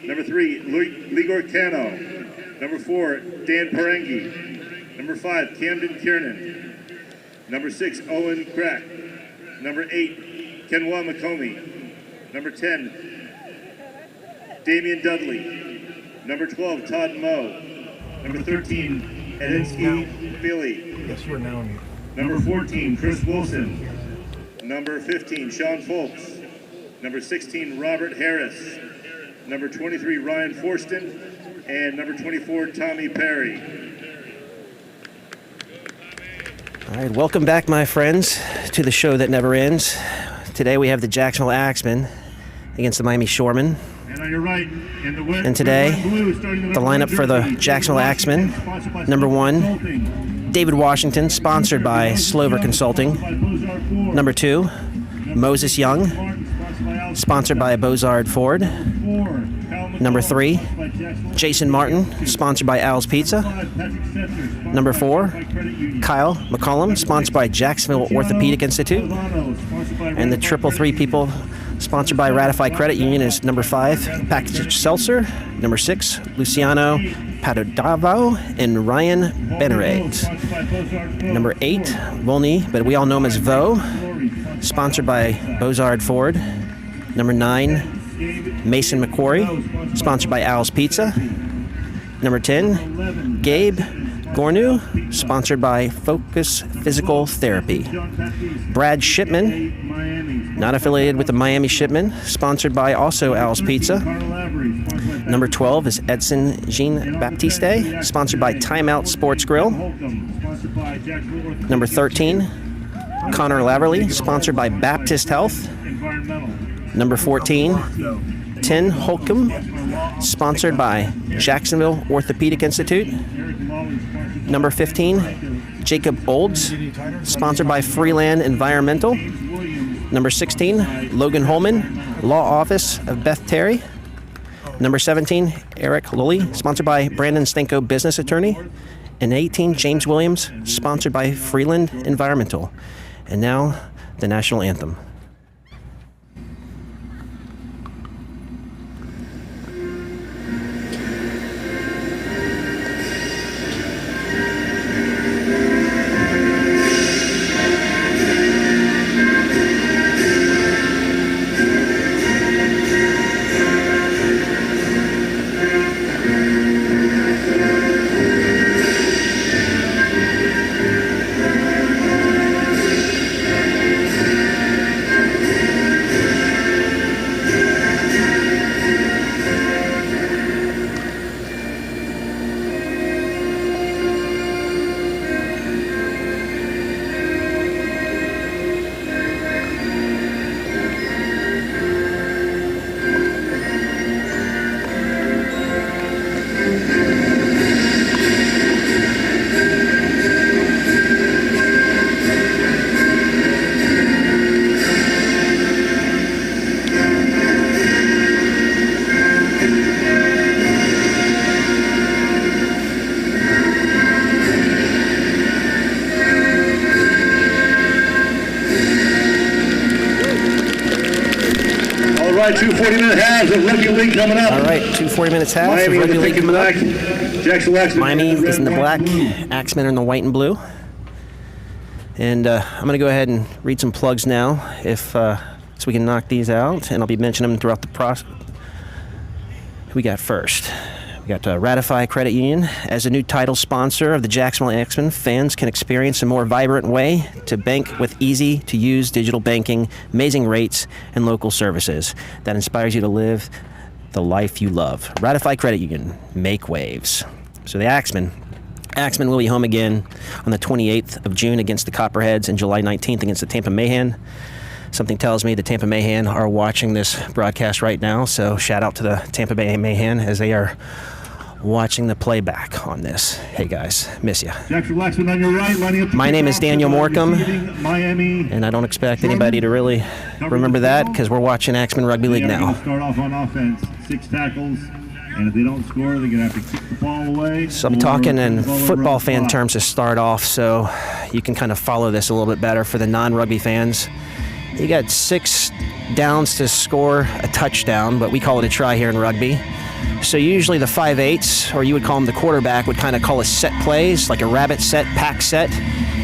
Number 3, Ligor Cano. Number 4, Dan Parengi. Number 5, Camden Kiernan. Number 6, Owen Crack. Number 8, Kenwa McComey. Number 10, Damian Dudley. Number 12, Todd Moe. Number 13, Edinsky Billy. Yes, we're now. Number 14, Chris Wilson. Number 15, Sean Folks. Number 16, Robert Harris. Number 23, Ryan Forston. And number 24, Tommy Perry. All right, welcome back, my friends, to the show that never ends. Today we have the Jacksonville Axemen against the Miami Shoremen. And on your right, and today, the lineup for the Jacksonville Axemen. Number 1, David Washington, sponsored by Slover Consulting. Number 2, Moses Young, sponsored by Bozard Ford. Number 3, Jason Martin, sponsored by Al's Pizza. Number 4, Kyle McCollum, sponsored by Jacksonville Orthopedic Institute. And the 333 people sponsored by Ratify Credit Union is number 5, Package Seltzer. Number 6, Luciano Padodavo and Ryan Benarate. Number 8, Volney, but we all know him as Vo, sponsored by Bozard Ford. Number 9, Mason McQuarrie, sponsored by Al's Pizza. Number 10, Gabe Gornu, sponsored by Focus Physical Therapy. Brad Shipman, not affiliated with the Miami Shipmen, sponsored by also Al's Pizza. Number 12 is Edson Jean Baptiste, sponsored by Timeout Sports Grill. Number 13, Connor Laverly, sponsored by Baptist Health. Number 14, Tin Holcomb, sponsored by Jacksonville Orthopedic Institute. Number 15, Jacob Olds, sponsored by Freeland Environmental. Number 16, Logan Holman, Law Office of Beth Terry. Number 17, Eric Lully, sponsored by Brandon Stenko Business Attorney. And 18, James Williams, sponsored by Freeland Environmental. And now, the national anthem. All right, 2 40-minute halves of Rugby League coming up. All right, 2 40-minute halves of Rugby League coming up. Jacksonville Axemen. Miami is in the black, Axemen are in the white and blue. And I'm going to go ahead and read some plugs now, so we can knock these out, and I'll be mentioning them throughout the process. Who we got first? We got Ratify Credit Union. As a new title sponsor of the Jacksonville Axemen, fans can experience a more vibrant way to bank with easy-to-use digital banking, amazing rates, and local services that inspires you to live the life you love. Ratify Credit Union. Make waves. So the Axemen will be home again on the 28th of June against the Copperheads and July 19th against the Tampa Mayhem. Something tells me the Tampa Mayhem are watching this broadcast right now, so shout out to the Tampa Bay Mayhem as they are watching the playback on this. Hey guys, miss ya. Jacksonville Axemen on your right, lining up. My name is Daniel Morcom, Miami, and I don't expect anybody to really remember that because we're watching Axemen Rugby League now. Start off on offense, 6 tackles, and if they don't score, they're gonna have to kick the ball away. So I'll be talking in football fan terms to start off, so you can kind of follow this a little bit better for the non-rugby fans. You got 6 downs to score a touchdown, but we call it a try here in rugby. So usually the 5/8s, or you would call them the quarterback, would kind of call us set plays, like a rabbit set, pack set.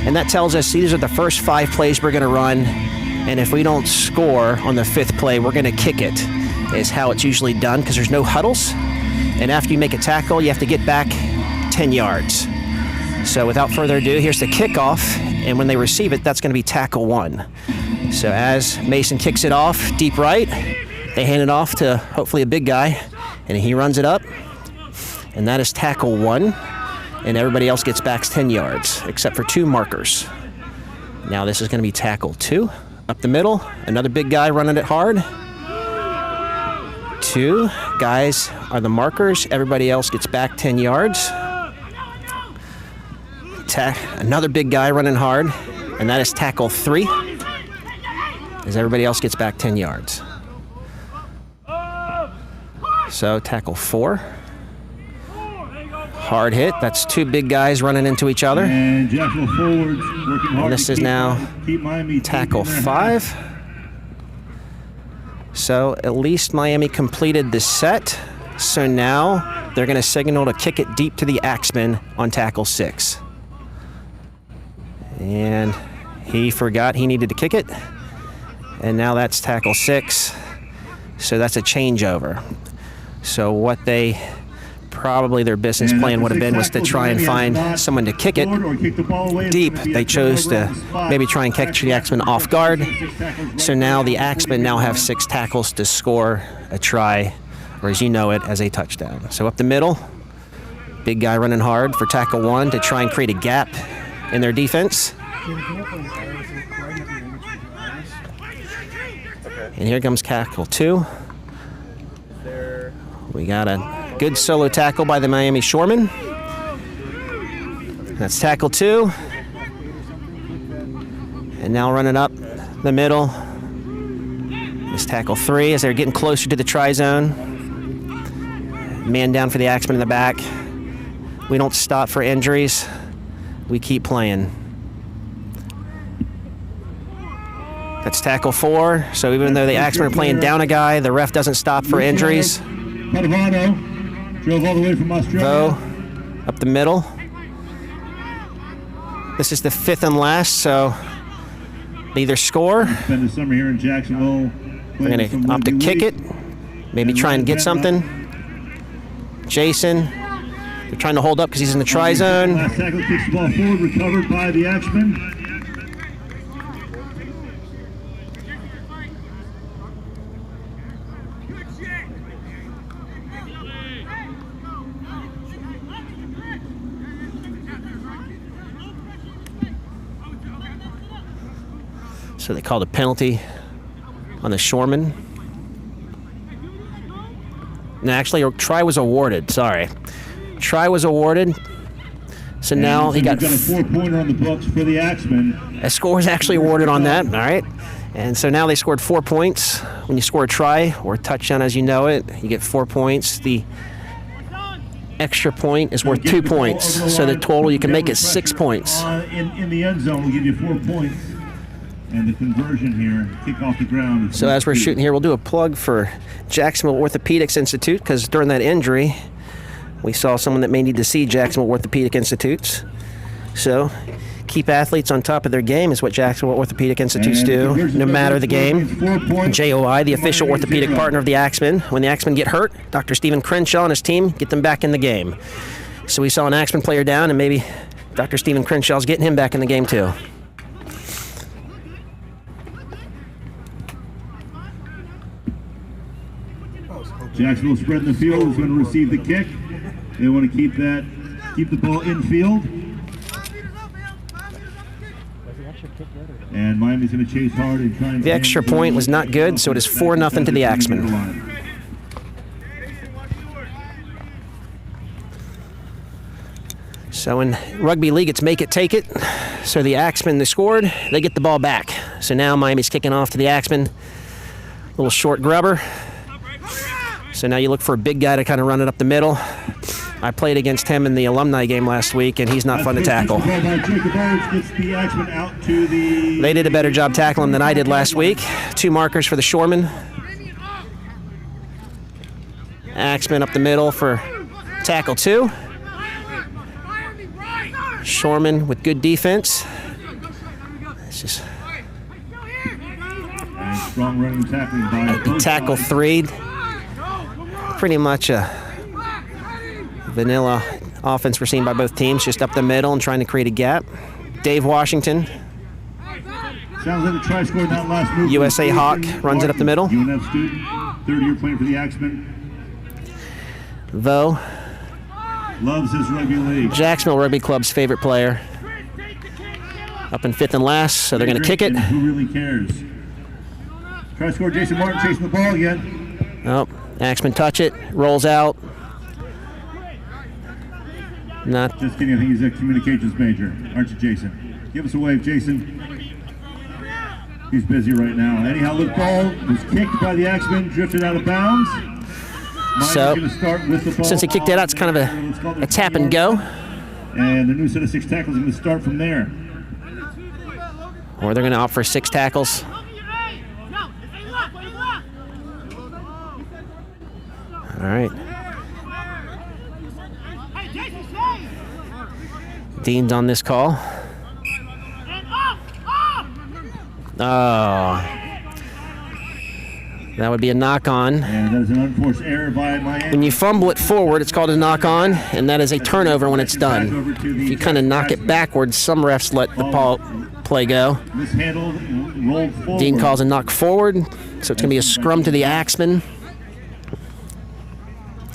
And that tells us these are the first 5 plays we're going to run. And if we don't score on the 5th play, we're going to kick it, is how it's usually done, because there's no huddles. And after you make a tackle, you have to get back 10 yards. So without further ado, here's the kickoff. And when they receive it, that's going to be tackle 1. So as Mason kicks it off, deep right, they hand it off to hopefully a big guy. And he runs it up, and that is tackle 1, and everybody else gets back 10 yards, except for 2 markers. Now this is going to be tackle 2, up the middle, another big guy running it hard. 2 guys are the markers, everybody else gets back 10 yards. Another big guy running hard, and that is tackle 3, as everybody else gets back 10 yards. So tackle 4. Hard hit. That's 2 big guys running into each other. And Jacksonville forwards working hard. And this is now tackle 5. So at least Miami completed the set. So now they're going to signal to kick it deep to the Axemen on tackle 6. And he forgot he needed to kick it. And now that's tackle 6. So that's a changeover. So what probably their business plan would have been was to try and find someone to kick it deep. They chose to maybe try and catch the Axemen off guard. So now the Axemen now have 6 tackles to score a try, or as you know it, as a touchdown. So up the middle, big guy running hard for tackle 1 to try and create a gap in their defense. And here comes tackle 2. We got a good solo tackle by the Miami Shoremen. That's tackle 2. And now running up the middle is tackle 3 as they're getting closer to the try zone. Man down for the Axemen in the back. We don't stop for injuries. We keep playing. That's tackle 4. So even though the Axemen are playing down a guy, the ref doesn't stop for injuries. Padovano drove all the way from Australia. Vo up the middle. This is the 5th and last, so they either score. Spend the summer here in Jacksonville. We're going to opt to kick it, maybe try and get something. Jason, they're trying to hold up because he's in the try zone. Last tackle kicks the ball forward, recovered by the Axemen. So they called a penalty on the Shoremen. No, actually, a try was awarded. Sorry. Try was awarded. So now he got a 4-pointer on the books for the Axemen. A score is actually awarded on that. All right. And so now they scored 4 points. When you score a try or a touchdown as you know it, you get 4 points. The extra point is worth 2 points. So the total you can make is 6 points. In the end zone will give you 4 points. And the conversion here, kick off the ground. So as we're shooting here, we'll do a plug for Jacksonville Orthopedics Institute, because during that injury, we saw someone that may need to see Jacksonville Orthopedic Institutes. So keep athletes on top of their game is what Jacksonville Orthopedic Institutes do, no matter the game. JOI, the official orthopedic partner of the Axemen. When the Axemen get hurt, Dr. Stephen Crenshaw and his team get them back in the game. So we saw an Axemen player down, and maybe Dr. Stephen Crenshaw's getting him back in the game too. Jacksonville spreading the field is going to receive the kick. They want to keep the ball in field. And Miami's going to chase hard and try and... The extra point was not good, so it is 4-0 to the Axemen. So in rugby league, it's make it, take it. So the Axemen, they scored, they get the ball back. So now Miami's kicking off to the Axemen. Little short grubber. So now you look for a big guy to kind of run it up the middle. I played against him in the alumni game last week, and he's not fun to tackle. They did a better job tackling than I did last week. 2 markers for the Shoremen. Axemen up the middle for tackle 2. Shoremen with good defense. It's just strong running tackling by both tackle sides. 3. Pretty much a vanilla offense we're seeing by both teams, just up the middle and trying to create a gap. Dave Washington, Sounds like a try scored in that last move. USA Hawk, runs it up the middle. UNF student, third year playing for the Axemen. Vo, Loves his rugby league. Jacksonville Rugby Club's favorite player. Up in 5th and last, so they're going to kick it. Who really cares? Try score, Jason Martin chasing the ball again. Oh, Axemen touch it, rolls out. Not Just kidding, I think he's a communications major. Aren't you, Jason? Give us a wave, Jason. He's busy right now. Anyhow, the ball was kicked by the Axemen, drifted out of bounds. So, Gonna start with the ball since he kicked it out, it's kind of a tap and go. And the new set of 6 tackles is going to start from there. Or they're going to opt for 6 tackles. All right. Dean's on this call. Oh. That would be a knock-on. And that is an unforced error by Miami. When you fumble it forward, it's called a knock-on, and that is a turnover when it's done. If you kind of knock it backwards, some refs let the ball play go. Mishandled, rolled forward. Dean calls a knock forward, so it's going to be a scrum to the Axemen.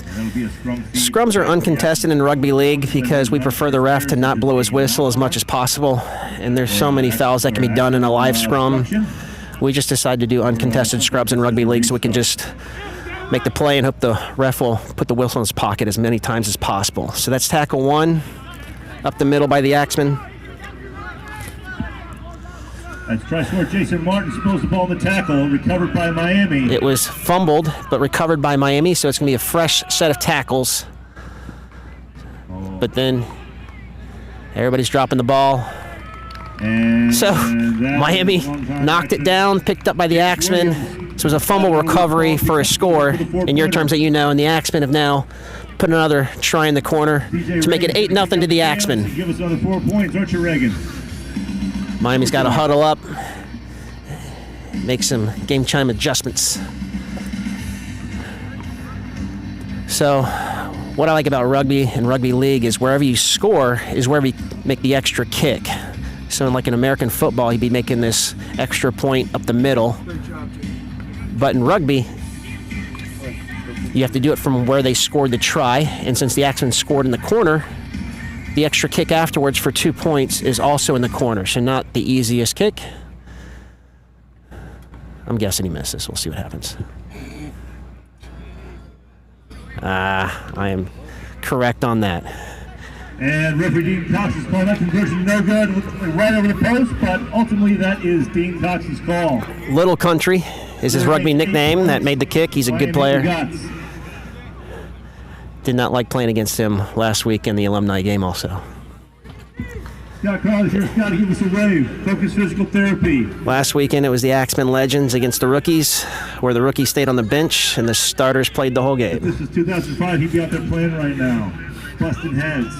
That'll be a scrum feed. Scrums are uncontested in rugby league because we prefer the ref to not blow his whistle as much as possible, and there's so many fouls that can be done in a live scrum. We just decided to do uncontested scrubs in rugby league so we can just make the play and hope the ref will put the whistle in his pocket as many times as possible. So that's tackle 1, up the middle by the Axemen. That's try score. Jason Martin spills the ball in the tackle, recovered by Miami. It was fumbled, but recovered by Miami, so it's going to be a fresh set of tackles. But then everybody's dropping the ball. And So Miami knocked it down, picked up by the Axemen. So it was a fumble recovery for a score, in your terms that you know, and the Axemen have now put another try in the corner to make it 8-0 to the Axemen. Give us another 4 points, aren't you, Reagan? Miami's got to huddle up, make some game chime adjustments. So what I like about rugby and rugby league is wherever you score is wherever you make the extra kick. So in like in American football, he'd be making this extra point up the middle. But in rugby, you have to do it from where they scored the try. And since the Axemen scored in the corner, the extra kick afterwards for 2 points is also in the corner. So not the easiest kick. I'm guessing he misses. We'll see what happens. I am correct on that. And referee Dean Cox is calling that conversion no good, right over the post, but ultimately that is Dean Cox's call. Little Country is his rugby nickname that made the kick. He's a good player. Did not like playing against him last week in the alumni game also. Scott Crowley's here. Scott, give us a wave. Focus physical therapy. Last weekend it was the Axemen Legends against the rookies, where the rookies stayed on the bench and the starters played the whole If game. this is 2005, he'd be out there playing right now. Busting heads.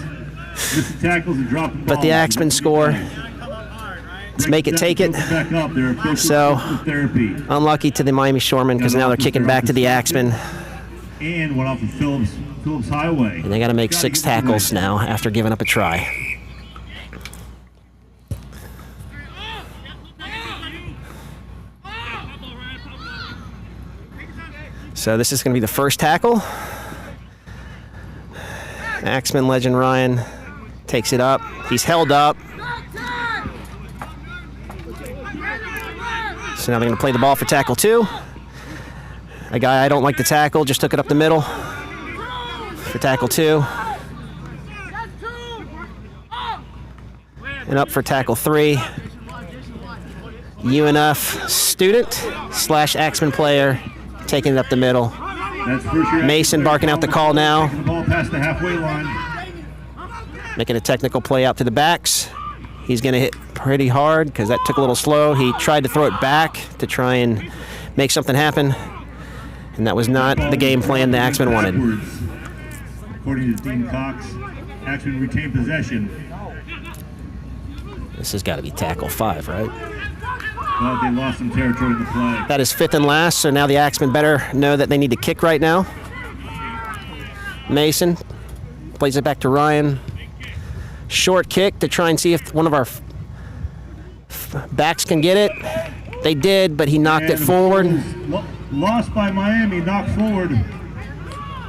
Missing tackles and dropping balls. But the Axemen score. Let's make it take it. Back up there. So, therapy. unlucky to the Miami Shoremen because now they're kicking back to the Axemen. And went off of Phillips Highway. And they got to make 6 tackles now after giving up a try. So this is going to be the first tackle. Axemen legend Ryan takes it up. He's held up. So now they're going to play the ball for tackle 2. A guy I don't like to tackle just took it up the middle for tackle 2. And up for tackle 3. UNF student / Axemen player taking it up the middle. Mason barking out the call now. The ball past the halfway line. Making a technical play out to the backs. He's going to hit pretty hard because that took a little slow. He tried to throw it back to try and make something happen. And that was not the game plan the Axemen wanted. According to Dean Cox, Axemen retained possession. This has got to be tackle 5, right? Well, they lost some territory in the play. That is 5th and last, so now the Axemen better know that they need to kick right now. Mason plays it back to Ryan. Short kick to try and see if one of our backs can get it. They did, but he knocked it forward. Lost by Miami, knocked forward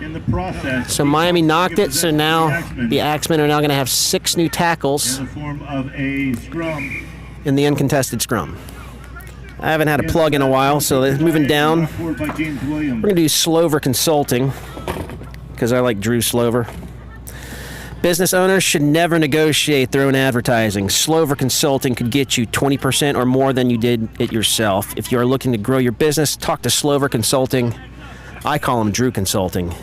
in the process. So Miami knocked it, so now the Axemen are now going to have 6 new tackles in the form of a scrum. In the uncontested scrum. I haven't had a plug in a while, so moving down. We're going to do Slover Consulting, because I like Drew Slover. Business owners should never negotiate their own advertising. Slover Consulting could get you 20% or more than you did it yourself. If you are looking to grow your business, talk to Slover Consulting. I call them Drew Consulting.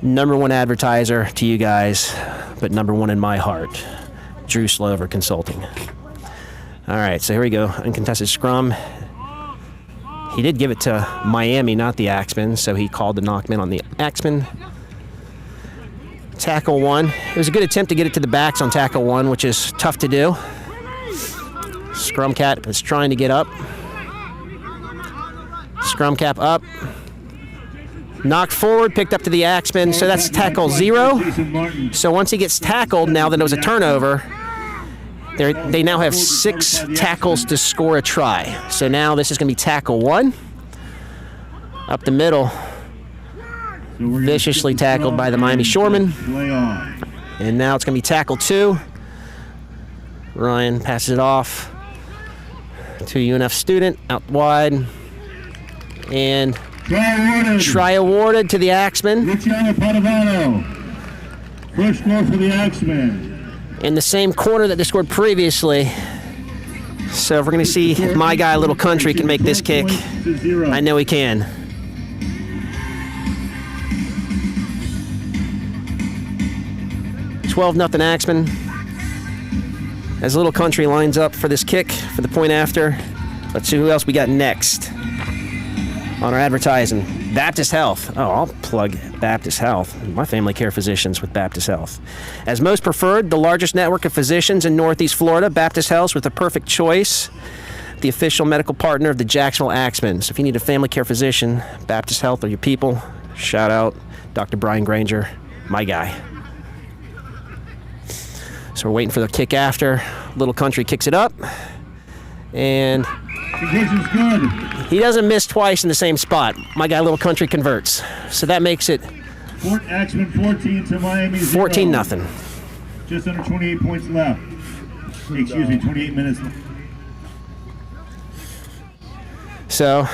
#1 advertiser to you guys, but #1 in my heart. Drew Slover Consulting. All right, so here we go. Uncontested scrum. He did give it to Miami, not the Axemen, so he called the knockman on the Axemen. Tackle 1. It was a good attempt to get it to the backs on tackle 1, which is tough to do. Scrum cap is trying to get up. Scrum cap up. Knocked forward, picked up to the Axemen, so that's tackle 0. So once he gets tackled, now that it was a turnover, they now have 6 tackles to score a try. So now this is going to be tackle 1. Up the middle. Viciously tackled by the Miami Shoremen. And now it's going to be tackle 2. Ryan passes it off to a UNF student out wide. And try awarded to the Axemen. Luciano Padovano. First score for the Axemen. In the same corner that they scored previously. So if we're going to see if my guy, Little Country, can make this kick, I know he can. $12-0 Axemen. As Little Country lines up for this kick for the point after. Let's see who else we got next on our advertising. Baptist Health. Oh, I'll plug Baptist Health. My family care physicians with Baptist Health. As most preferred, the largest network of physicians in Northeast Florida, Baptist Health with the perfect choice. The official medical partner of the Jacksonville Axemen. So if you need a family care physician, Baptist Health are your people. Shout out Dr. Brian Granger, my guy. So we're waiting for the kick after. Little Country kicks it up. And Good. He doesn't miss twice in the same spot. My guy, Little Country, converts. So that makes it Axemen 14 to Miami 0. 14-0. Just under 28 points left. Excuse me, 28 minutes left. So,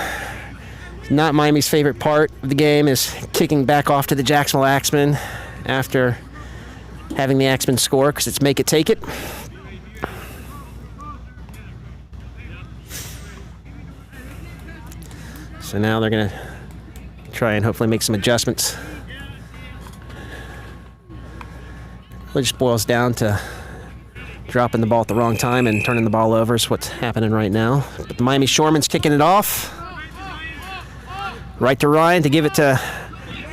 not Miami's favorite part of the game is kicking back off to the Jacksonville Axemen after having the Axemen score, because it's make it, take it. So now they're going to try and hopefully make some adjustments. It just boils down to dropping the ball at the wrong time and turning the ball over is what's happening right now. But the Miami Shoremen's kicking it off. Right to Ryan to give it to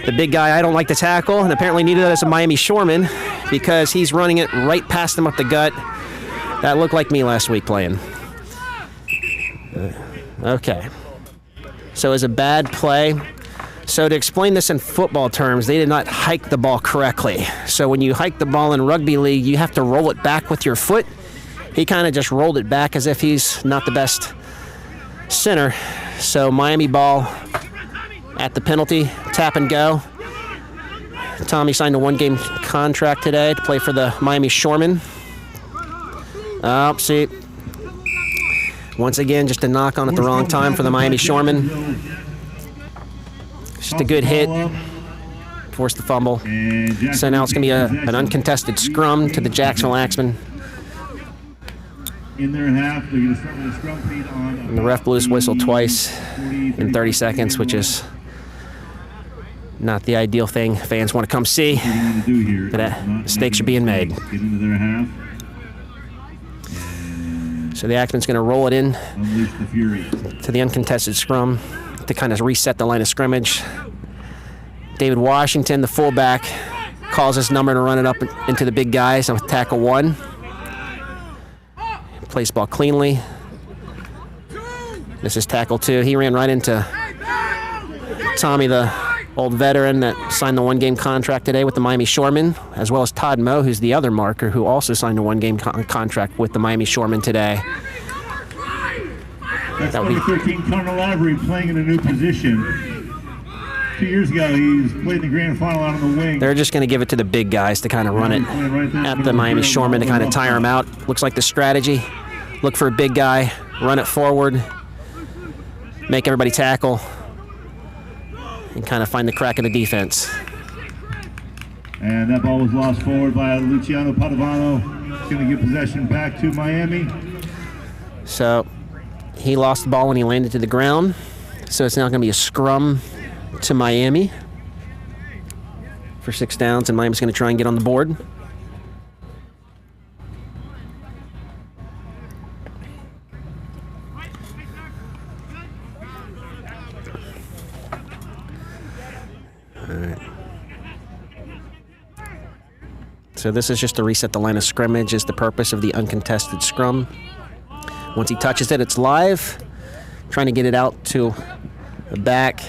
the big guy I don't like to tackle, and apparently needed that as a Miami Shoreman because he's running it right past him up the gut. That looked like me last week playing. Okay. So it was a bad play. So to explain this in football terms, they did not hike the ball correctly. So when you hike the ball in rugby league, you have to roll it back with your foot. He kind of just rolled it back as if he's not the best center. So Miami ball at the penalty, tap and go. Tommy signed a 1-game contract today to play for the Miami Shoremen. Oh, see. Once again, just a knock on at the wrong time for the Miami Shoremen. Just a good hit. Forced the fumble. So now it's going to be an uncontested scrum to the Jacksonville Axemen. In their half, they're going to start with a scrum feed on. And the ref blew his whistle twice in 30 seconds, which is not the ideal thing fans want to come see. But mistakes are being made. Get into their half. So the Axemen's going to roll it in to the uncontested scrum. to kind of reset the line of scrimmage. David Washington, the fullback, calls his number to run it up into the big guys with tackle 1. Plays ball cleanly. This is tackle 2. He ran right into Tommy, the old veteran that signed the one-game contract today with the Miami Shoremen, as well as Todd Moe, who's the other marker who also signed a one-game contract with the Miami Shoremen today. That's number 13, Connor Lavery, playing in a new position. 2 years ago, he played the grand final out on the wing. They're just going to give it to the big guys to kind of run it at the Miami Shoremen to kind of tire them out. Looks like the strategy. Look for a big guy, run it forward, make everybody tackle, and kind of find the crack in the defense. And that ball was lost forward by Luciano Padovano. He's going to give possession back to Miami. So he lost the ball when he landed to the ground. So it's now going to be a scrum to Miami for 6 downs, and Miami's going to try and get on the board. All right. So this is just to reset the line of scrimmage, is the purpose of the uncontested scrum. Once he touches it, it's live. Trying to get it out to the back.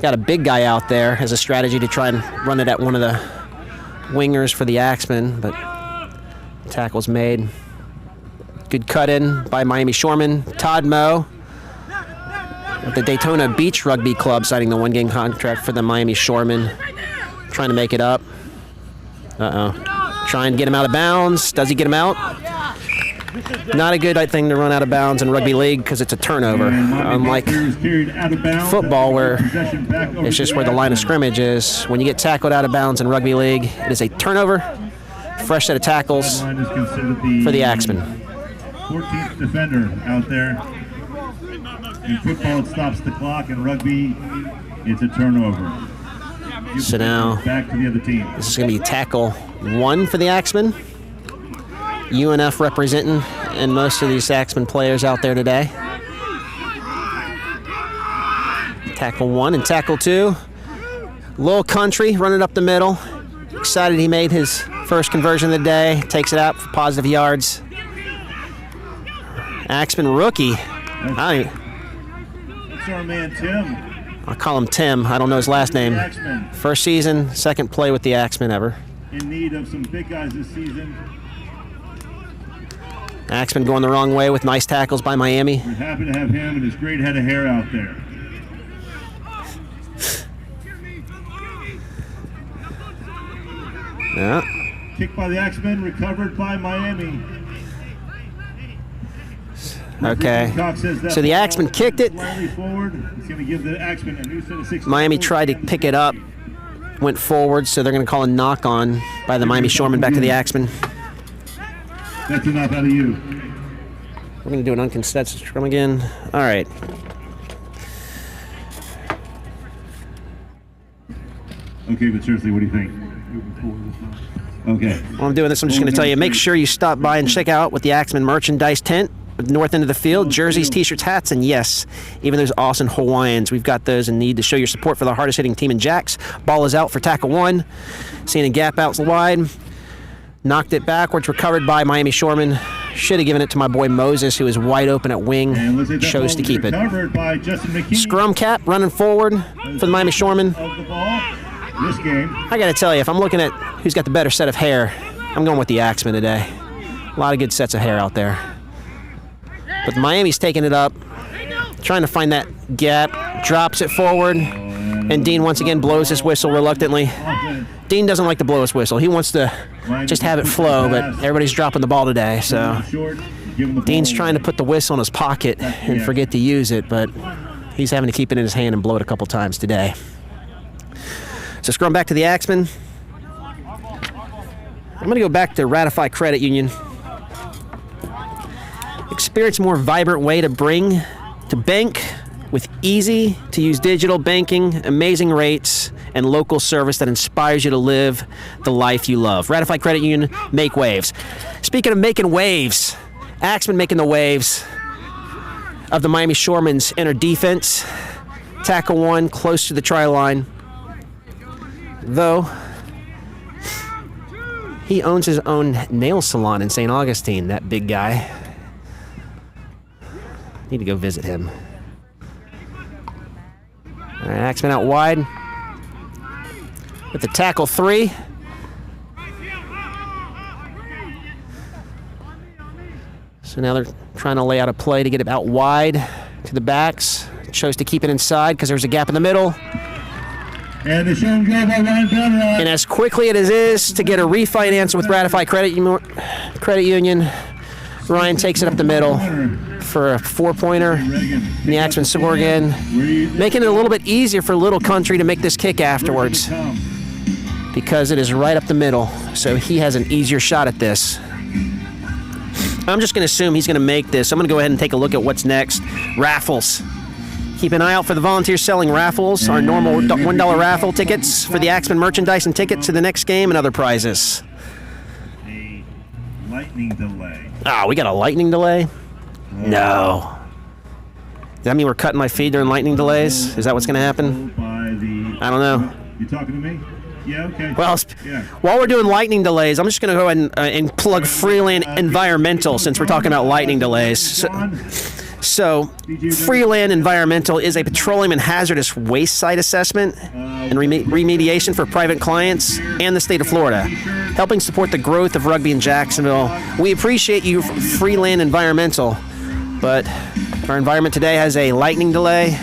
Got a big guy out there as a strategy to try and run it at one of the wingers for the Axemen, but tackle's made. Good cut in by Miami Shoremen. Todd Moe with the Daytona Beach Rugby Club signing the one-game contract for the Miami Shoremen. Trying to make it up. Trying to get him out of bounds. Does he get him out? Not a good thing to run out of bounds in rugby league because it's a turnover. Unlike football, where it's just where the line of scrimmage is. When you get tackled out of bounds in rugby league, it is a turnover. Fresh set of tackles for the Axemen. 14th defender out there. In football, it stops the clock. In rugby, it's a turnover. So now, back to the other team. This is going to be tackle 1 for the Axemen. UNF representing, and most of these Axemen players out there today. Tackle 1 and tackle 2. Lowell Country running up the middle. Excited he made his first conversion of the day. Takes it out for positive yards. Axemen rookie. That's our man, Tim. I'll call him Tim. I don't know his last name. First season, second play with the Axemen ever. In need of some big guys this season. Axemen going the wrong way with nice tackles by Miami. We're happy to have him and his great head of hair out there. Yeah. Kicked by the Axemen, recovered by Miami. Okay. So the Axemen kicked it. Miami tried to pick it up, went forward, so they're going to call a knock on by the Miami Shoremen back to the Axemen. That's enough out of you. We're going to do an uncontested scrum again. All right. Okay, but seriously, what do you think? Okay. While I'm doing this, I'm just going to tell you, make sure you stop by and check out what the Axemen merchandise tent at the north end of the field. Jerseys, t-shirts, hats, and yes, even those awesome Hawaiians. We've got those in need to show your support for the hardest hitting team in Jacks. Ball is out for tackle 1. Seeing a gap out wide. Knocked it backwards, recovered by Miami Shoremen. Should have given it to my boy Moses, who is wide open at wing. Chose to keep it. Scrum cap running forward for the Miami Shoremen. This game. I got to tell you, if I'm looking at who's got the better set of hair, I'm going with the Axemen today. A lot of good sets of hair out there. But Miami's taking it up, trying to find that gap, drops it forward, and Dean once again blows his whistle reluctantly. Dean doesn't like to blow his whistle. He wants to just have it flow, but everybody's dropping the ball today, so Dean's trying to put the whistle in his pocket and forget to use it, but he's having to keep it in his hand and blow it a couple times today. So scrum back to the Axemen. I'm going to go back to Ratify Credit Union. Experience a more vibrant way to bank with easy-to-use digital banking, amazing rates, and local service that inspires you to live the life you love. Ratify Credit Union, make waves. Speaking of making waves, Axemen making the waves. of the Miami Shoremen's inner defense. Tackle 1, close to the try line. Though, he owns his own nail salon in St. Augustine, that big guy. Need to go visit him. All right, Axemen out wide with the tackle 3. So now they're trying to lay out a play to get it out wide to the backs. Chose to keep it inside because there's a gap in the middle. And the Shoremen go by Ryan Bennett. And as quickly as it is to get a refinance with Ratify Credit Union, Ryan takes it up the middle for a 4-pointer. And the Axemen score again, making it a little bit easier for Little Country to make this kick afterwards because it is right up the middle. So he has an easier shot at this. I'm just going to assume he's going to make this. I'm going to go ahead and take a look at what's next. Raffles. Keep an eye out for the volunteers selling raffles, our normal $1 raffle tickets for the Axemen merchandise and tickets to the next game and other prizes. A lightning delay. Ah, we got a lightning delay? No. Does that mean we're cutting my feed during lightning delays? Is that what's going to happen? I don't know. You talking to me? Yeah, okay. Well, while we're doing lightning delays, I'm just going to go ahead and plug Freeland Environmental since we're talking about lightning delays. So Freeland Environmental is a petroleum and hazardous waste site assessment and remediation for private clients and the state of Florida, helping support the growth of rugby in Jacksonville. We appreciate you, Freeland Environmental, but our environment today has a lightning delay,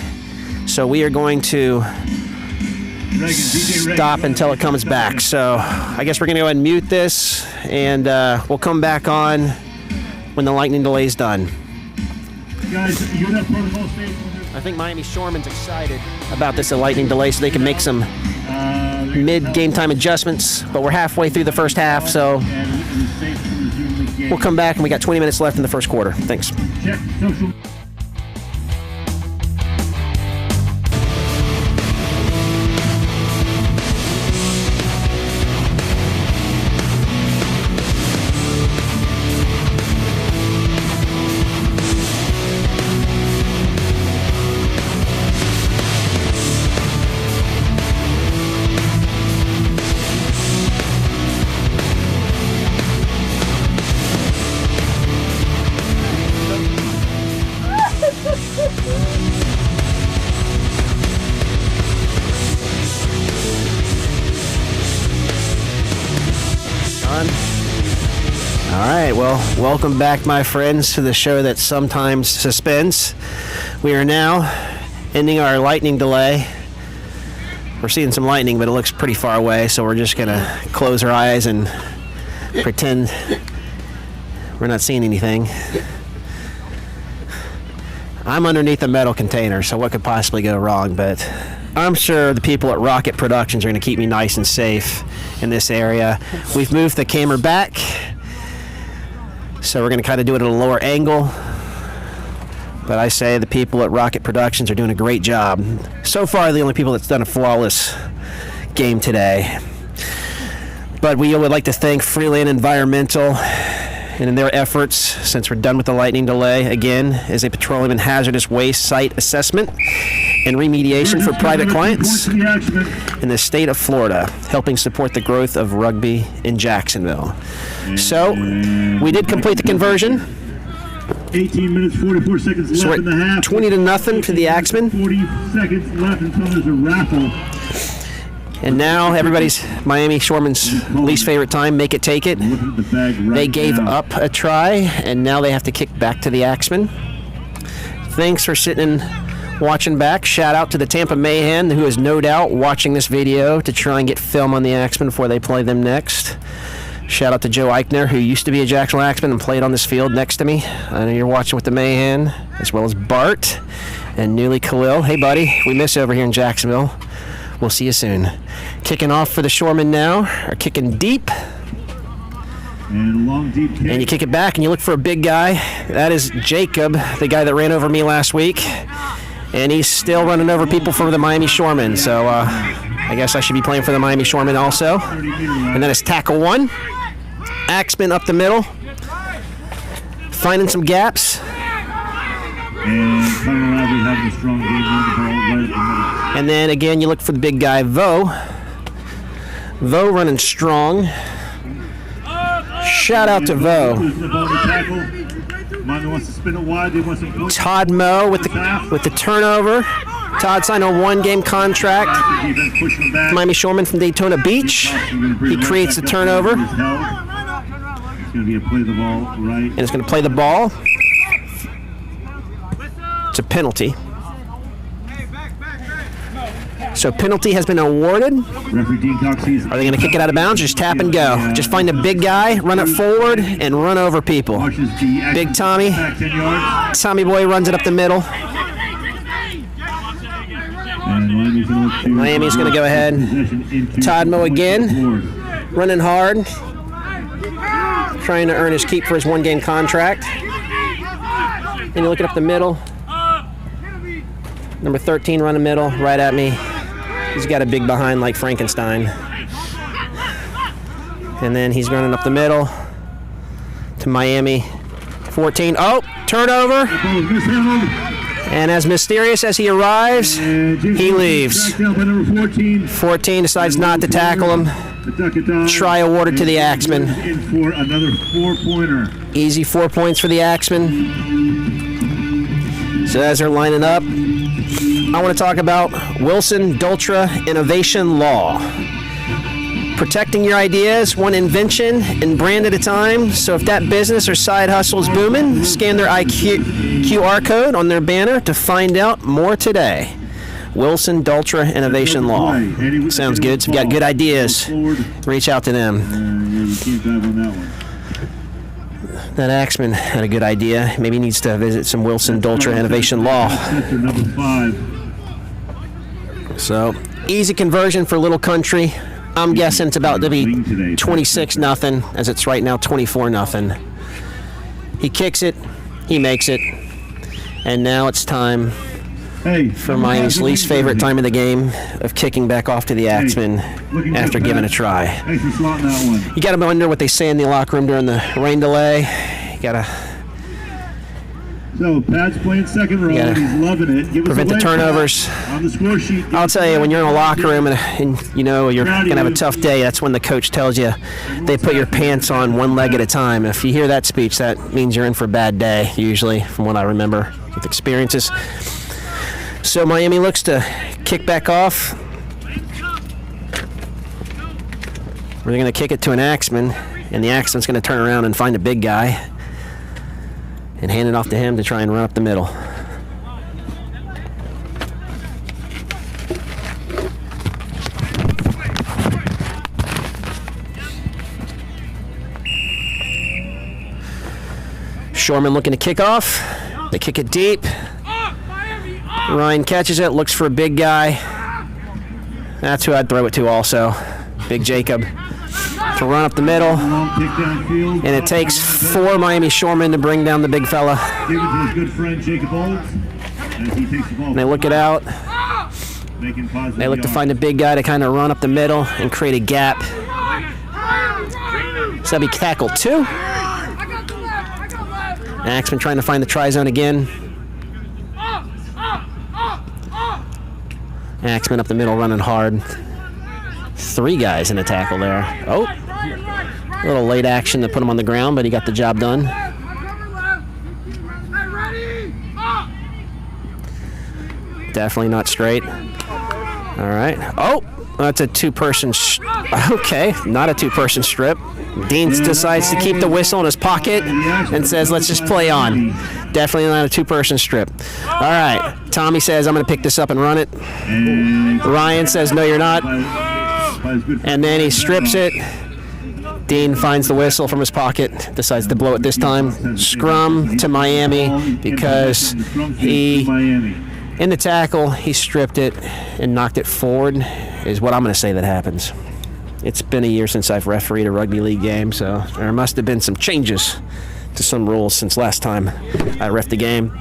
so we are going to stop until it comes back. So I guess we're going to go ahead and mute this, and we'll come back on when the lightning delay is done. Guys, you have protocol statement. I think Miami Shoremen's excited about this lightning delay so they can make some mid-game time adjustments, but we're halfway through the first half, so we'll come back, and we got 20 minutes left in the first quarter. Thanks. Check social. Welcome back, my friends, to the show that sometimes suspends. We are now ending our lightning delay. We're seeing some lightning, but it looks pretty far away, so we're just going to close our eyes and pretend we're not seeing anything. I'm underneath a metal container, so what could possibly go wrong? But I'm sure the people at Rocket Productions are going to keep me nice and safe in this area. We've moved the camera back, so we're going to kind of do it at a lower angle. But I say the people at Rocket Productions are doing a great job. So far, the only people that's done a flawless game today. But we would like to thank Freeland Environmental and in their efforts, since we're done with the lightning delay, again, is a petroleum and hazardous waste site assessment and remediation for private clients in the state of Florida, helping support the growth of rugby in Jacksonville. So, we did complete the conversion. 18 minutes, 44 seconds So left in the half. 20-0 to the Axemen. 40 seconds left until there's a raffle. And now everybody's Miami Shoremen's least favorite time, make it, take it. They gave up a try, and now they have to kick back to the Axemen. Thanks for sitting and watching back. Shout out to the Tampa Mayhem, who is no doubt watching this video to try and get film on the Axemen before they play them next. Shout out to Joe Eichner, who used to be a Jacksonville Axemen and played on this field next to me. I know you're watching with the Mayhem, as well as Bart and Newly Khalil. Hey, buddy, we miss you over here in Jacksonville. We'll see you soon. Kicking off for the Shoremen now, are kicking deep. And long deep kick. And you kick it back and you look for a big guy. That is Jacob, the guy that ran over me last week. And he's still running over people for the Miami Shoremen. So I guess I should be playing for the Miami Shoremen also. And then it's tackle one. Axemen up the middle. Finding some gaps. And Conor Riley having a strong game on the ball right at the middle. And then again, you look for the big guy, Vo. Vo running strong. Shout out to Vo. Wants to spin it wide. They want some points. Todd Moe with the turnover. Todd signed a 1-game contract. Miami Shoremen from Daytona Beach. He creates the turnover. It's going to be a play the ball right. And it's going to play the ball. It's a penalty. So penalty has been awarded. Are they going to kick it out of bounds? Just tap and go. Just find a big guy, run it forward, and run over people. Big Tommy. Tommy boy runs it up the middle. Miami's going to go ahead. Todd Moe again. Running hard. Trying to earn his keep for his 1-game contract. And you look it up the middle. Number 13 running middle, right at me. He's got a big behind like Frankenstein. And then he's running up the middle to Miami. 14. Oh, turnover. And as mysterious as he arrives, he leaves. 14 decides not to tackle him. Try awarded to the Axemen. Easy 4 points for the Axemen. So as they're lining up, I want to talk about Wilson Dultra Innovation Law. Protecting your ideas, one invention and brand at a time. So if that business or side hustle is booming, scan their QR code on their banner to find out more today. Wilson Dultra Innovation Law. Sounds good. So if you've got good ideas, reach out to them. That Axeman had a good idea. Maybe he needs to visit some Wilson Dultra Innovation Law. So, easy conversion for Little Country. I'm guessing it's about to be 26-0, as it's right now 24-0. He kicks it, he makes it, and now it's time for Miami's least favorite time of the game of kicking back off to the Axemen after giving a try. You got to wonder what they say in the locker room during the rain delay. You got to. So Pat's playing second row. He's loving it. Prevent the turnovers. On the score sheet. I'll tell you, when you're in a locker room and you know you're gonna have a tough day, that's when the coach tells you they put your pants on one leg at a time. If you hear that speech, that means you're in for a bad day. Usually, from what I remember with experiences. So Miami looks to kick back off. We're going to kick it to an Axeman, and the Axeman's going to turn around and find a big guy and hand it off to him to try and run up the middle. Shoremen looking to kick off. They kick it deep. Ryan catches it, looks for a big guy. That's who I'd throw it to also. Big Jacob. To run up the middle. And it takes 4 Miami Shoremen to bring down the big fella. And they look it out. They look to find a big guy to kind of run up the middle and create a gap. So that'd be tackle 2. Axeman trying to find the try zone again. Axeman up the middle running hard. 3 guys in a tackle there. Oh, a little late action to put him on the ground, but he got the job done. Definitely not straight. All right. Oh, that's a 2-person. Okay, not a 2-person strip. Dean decides to keep the whistle in his pocket and says, let's just play on. Definitely not a 2-person strip. All right. Tommy says, I'm going to pick this up and run it. Ryan says, no, you're not. And then he strips it. Dean finds the whistle from his pocket, decides to blow it this time. Scrum to Miami because in the tackle, he stripped it and knocked it forward, is what I'm going to say that happens. It's been a year since I've refereed a rugby league game, so there must have been some changes to some rules since last time I reffed the game.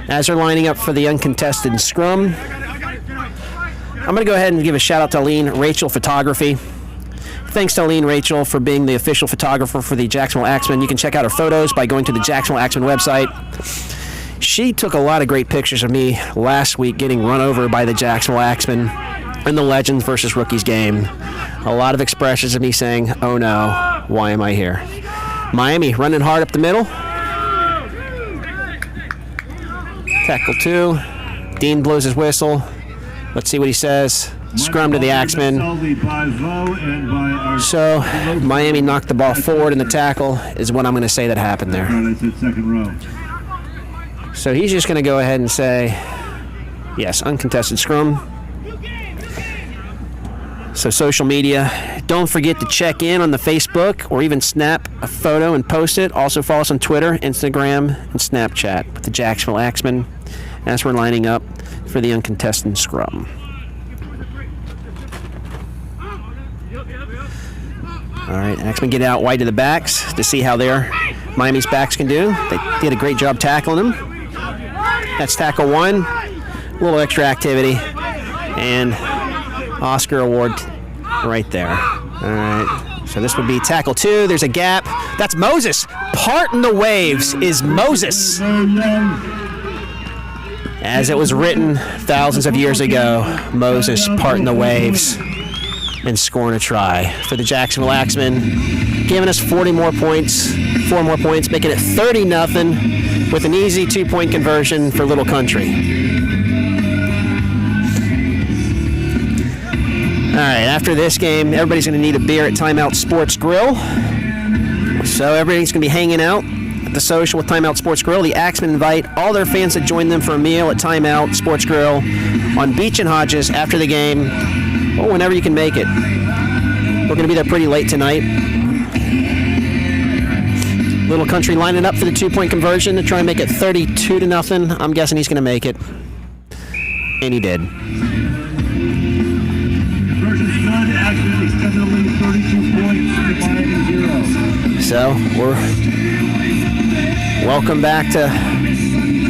As they're lining up for the uncontested scrum, I'm going to go ahead and give a shout out to Aline Rachel Photography. Thanks to Aline Rachel for being the official photographer for the Jacksonville Axemen. You can check out her photos by going to the Jacksonville Axemen website. She took a lot of great pictures of me last week getting run over by the Jacksonville Axemen in the Legends versus Rookies game. A lot of expressions of me saying, oh no, why am I here? Miami running hard up the middle. Tackle 2. Dean blows his whistle. Let's see what he says. Scrum to the Axemen. So Miami knocked the ball forward in the tackle is what I'm going to say that happened there. So he's just going to go ahead and say, yes, uncontested scrum. So social media, don't forget to check in on the Facebook or even snap a photo and post it. Also follow us on Twitter, Instagram, and Snapchat with the Jacksonville Axemen as we're lining up for the uncontested scrum. All right, Axemen get out wide to the backs to see how Miami's backs can do. They did a great job tackling them. That's tackle 1. A little extra activity. And Oscar award right there. All right, so this would be tackle 2. There's a gap. That's Moses. Parting the waves is Moses. As it was written thousands of years ago, Moses parting the waves and scoring a try for the Jacksonville Axemen, giving us 4 more points, making it 30-0 with an easy 2-point conversion for Little Country. All right, after this game, everybody's going to need a beer at Timeout Sports Grill. So everybody's going to be hanging out at the social with Timeout Sports Grill. The Axemen invite all their fans to join them for a meal at Timeout Sports Grill on Beach and Hodges after the game, or whenever you can make it. We're going to be there pretty late tonight. Little Country lining up for the 2-point conversion to try and make it 32-0. I'm guessing he's going to make it. And he did. So we're welcome back to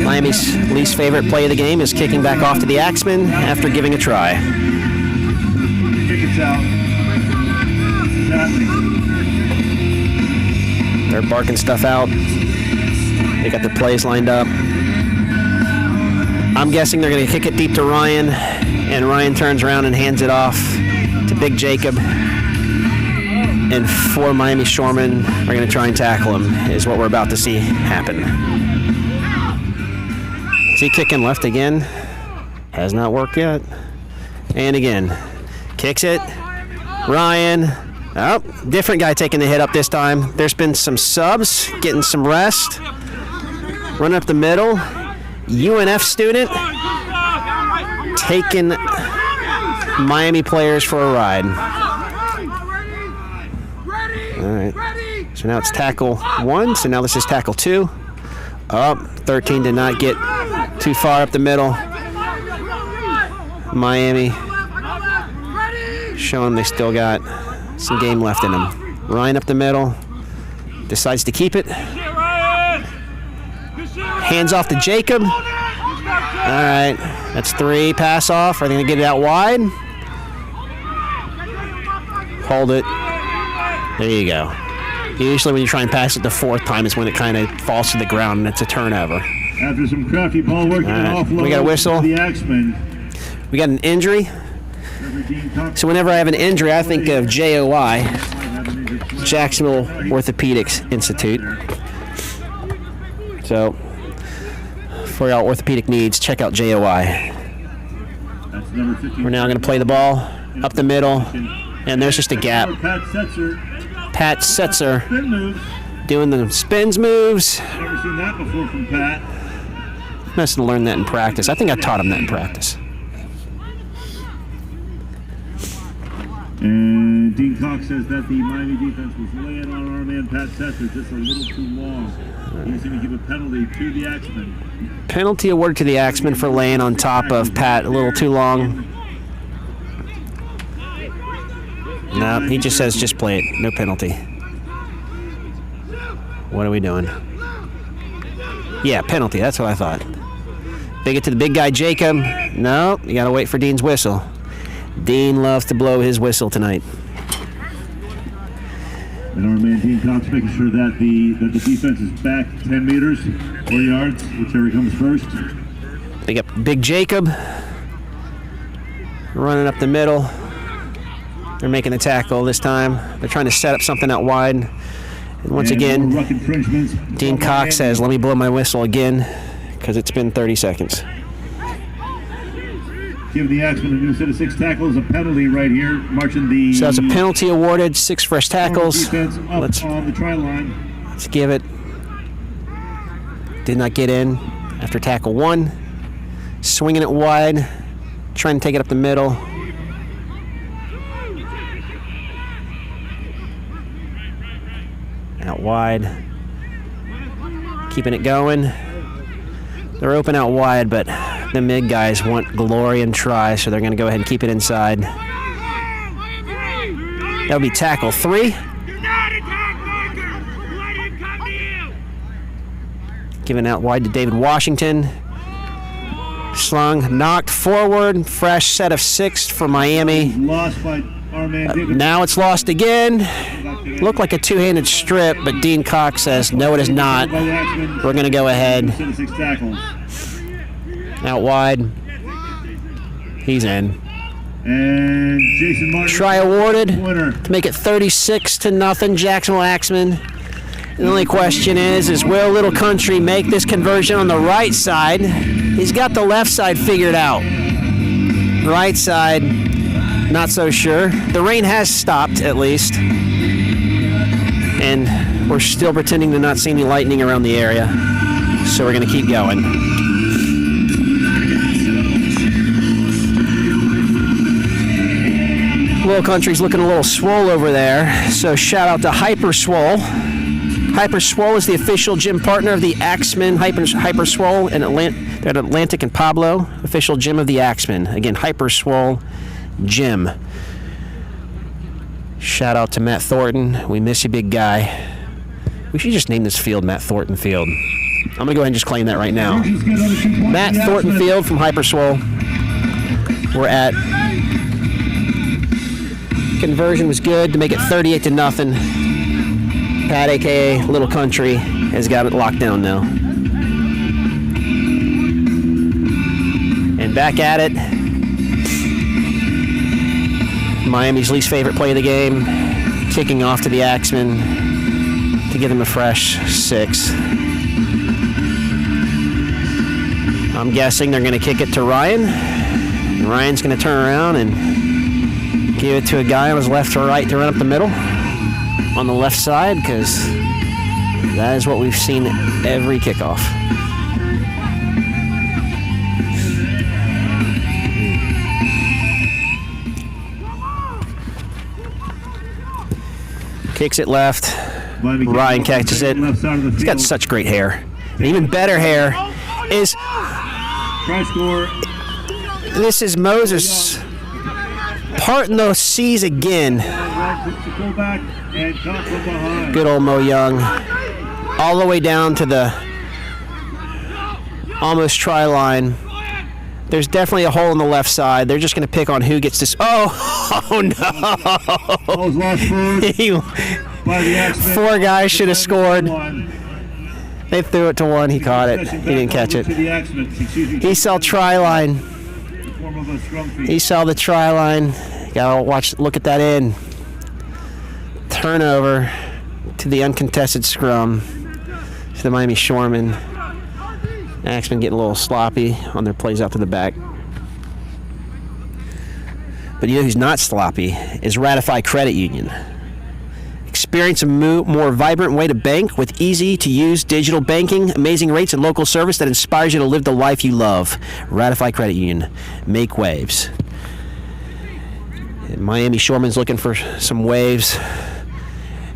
Miami's least favorite play of the game is kicking back off to the Axemen after giving a try. They're barking stuff out. They got their plays lined up. I'm guessing they're going to kick it deep to Ryan, and Ryan turns around and hands it off to Big Jacob. And 4 Miami Shoremen are going to try and tackle him, is what we're about to see happen. Is he kicking left again? Has not worked yet. And again, kicks it. Ryan. Oh, different guy taking the hit up this time. There's been some subs, getting some rest. Running up the middle. UNF student taking Miami players for a ride. All right. So now it's tackle 1. So now this is tackle 2. Up. 13 did not get too far up the middle. Miami showing they still got some game left in them. Ryan up the middle. Decides to keep it. Hands off to Jacob. All right. That's 3. Pass off. Are they going to get it out wide? Hold it. There you go. Usually when you try and pass it the 4th time is when it kind of falls to the ground and it's a turnover. After some crafty ball work and offload, we got a whistle. The Axemen. We got an injury. So whenever I have an injury, I think of JOI, Jacksonville Orthopedics Institute. So for y'all orthopedic needs, check out JOI. We're now going to play the ball up the middle, and there's just a gap. Pat Setzer doing the spins moves. Never seen that before from Pat. Must have learned that in practice. I think I taught him that in practice. And Dean Cox says that the Miami defense was laying on our man Pat Setzer just a little too long. He's going to give a penalty to the Axemen. Penalty awarded to the Axemen for laying on top of Pat a little too long. No, he just says just play it. No penalty. What are we doing? Yeah, penalty. That's what I thought. Big it to the big guy, Jacob. No, you got to wait for Dean's whistle. Dean loves to blow his whistle tonight. And our man Dean Cox making sure that the defense is back 10 meters or yards, whichever comes first. Big Jacob running up the middle. They're making the tackle this time. They're trying to set up something out wide. And once again, Dean Cox says, let me blow my whistle again, because it's been 30 seconds. Give the Axemen a new set of 6 tackles, a penalty right here, marching the... So that's a penalty awarded, 6 fresh tackles. Let's on the try line. Let's give it. Did not get in after tackle 1. Swinging it wide, trying to take it up the middle. Out wide. Keeping it going. They're open out wide, but the mid guys want glory and try, so they're going to go ahead and keep it inside. That'll be tackle 3. Given out wide to David Washington. Slung, knocked forward, fresh set of 6 for Miami. Lost by our man David. Now it's lost again. Looked like a two-handed strip, but Dean Cox says, no, it is not. We're going to go ahead. Out wide. He's in. And Jason Martin. Try awarded to make it 36-0 Jacksonville Axemen. The only question is will Little Country make this conversion on the right side? He's got the left side figured out. Right side, not so sure. The rain has stopped, at least. And we're still pretending to not see any lightning around the area. So we're going to keep going. Little Country's looking a little swole over there. So shout out to Hyper Swole. Hyper Swole is the official gym partner of the Axemen. Hyper Swole and Atlantic and Pablo, official gym of the Axemen. Again, Hyper Swole Gym. Shout out to Matt Thornton. We miss you, big guy. We should just name this field Matt Thornton Field. I'm going to go ahead and just claim that right now. Matt Thornton Field from Hyper Swole. We're at. Conversion was good to make it 38-0. Pat, a.k.a. Little Country, has got it locked down now. And back at it. Miami's least favorite play of the game. Kicking off to the Axemen to give them a fresh 6. I'm guessing they're going to kick it to Ryan. And Ryan's going to turn around and give it to a guy on his left or right to run up the middle. On the left side, because that is what we've seen every kickoff. Kicks it left. Ryan catches it. He's got such great hair. And even better hair is... This is Moses parting those seas again. Good old Mo Young. All the way down to the almost try line. There's definitely a hole on the left side. They're just going to pick on who gets this. Oh no! 4 guys should have scored. They threw it to one. He caught it. He didn't catch it. He saw try line. He saw the try line. Gotta look at that in. Turnover to the uncontested scrum to the Miami Shoremen. Axemen getting a little sloppy on their plays out to the back. But you know who's not sloppy is Ratify Credit Union. Experience a more vibrant way to bank with easy-to-use digital banking, amazing rates, and local service that inspires you to live the life you love. Ratify Credit Union. Make waves. And Miami Shoremen's looking for some waves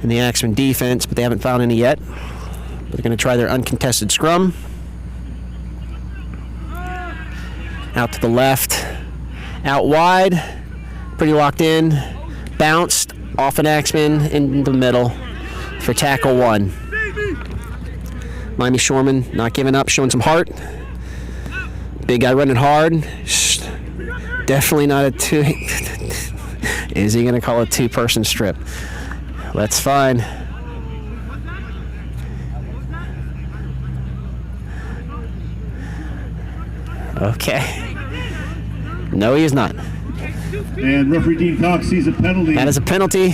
in the Axemen defense, but they haven't found any yet. But they're going to try their uncontested scrum. Out to the left. Out wide. Pretty locked in. Bounced off an Axemen in the middle for tackle 1. Miami Shoremen not giving up, showing some heart. Big guy running hard. Definitely not a 2. Is he going to call a 2-person strip? That's fine. Okay. No, he is not. And referee Dean Cox sees a penalty. That is a penalty.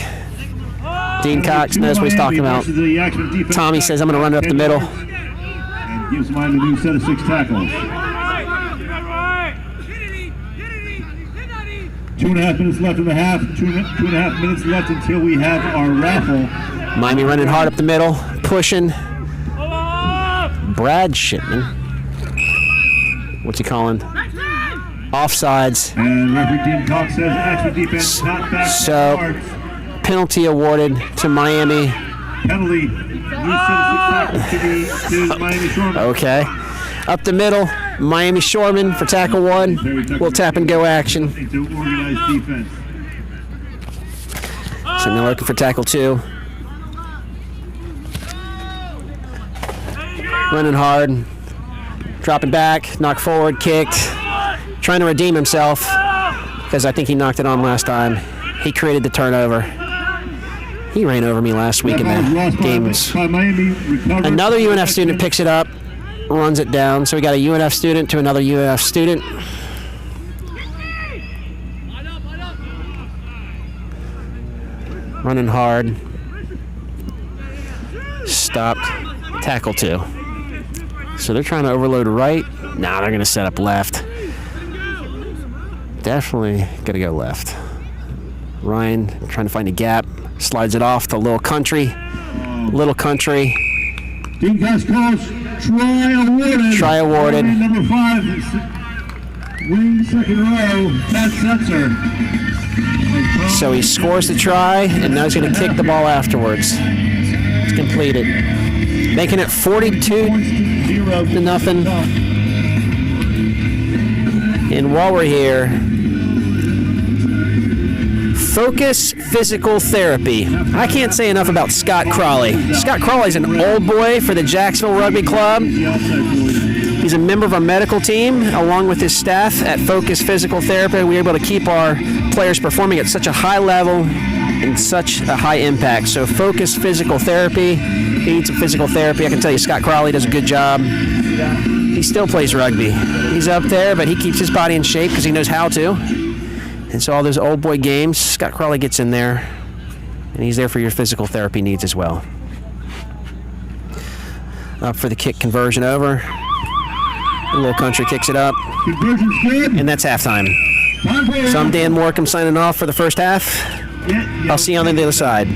Dean Cox knows what he's talking about. Tommy says, I'm going to run it up the middle. And gives Miami a new set of 6 tackles. 2.5 minutes left in the half. 2.5 minutes left until we have our raffle. Miami running hard up the middle, pushing. Brad Shipman. What's he calling? Offsides. And referee Dean Cox says Axemen defense not back. So, penalty awarded to Miami. Penalty. New set of 6 tackles to Miami Shoremen. Okay. Up the middle, Miami Shoremen for tackle 1. We'll tap and go action. To organize defense. So now looking for tackle 2. Running hard. Dropping back, knocked forward, kicked. Trying to redeem himself because I think he knocked it on last time. He created the turnover. He ran over me last week in the games. Another UNF student picks it up, runs it down. So we got a UNF student to another UNF student. Running hard. Stopped. Tackle 2. So they're trying to overload right. Nah, they're going to set up left. Definitely going to go left. Ryan trying to find a gap. Slides it off to Little Country. Little Country. Dean Cox calls try awarded. Try awarded. Number 5, wing second row, Pat Setzer. So he scores the try, and now he's going to kick the ball afterwards. It's completed. Making it 42-0. And while we're here, Focus Physical Therapy. I can't say enough about Scott Crawley. Scott Crawley's an old boy for the Jacksonville Rugby Club. He's a member of our medical team, along with his staff at Focus Physical Therapy. We were able to keep our players performing at such a high level and such a high impact. So Focus Physical Therapy. He needs some physical therapy. I can tell you Scott Crawley does a good job. He still plays rugby. He's up there, but he keeps his body in shape because he knows how to. And so all those old boy games, Scott Crawley gets in there, and he's there for your physical therapy needs as well. Up for the kick conversion over. Little Country kicks it up. Conversion's good. And that's halftime. So I'm Dan Morecambe signing off for the first half. I'll see you on the other side.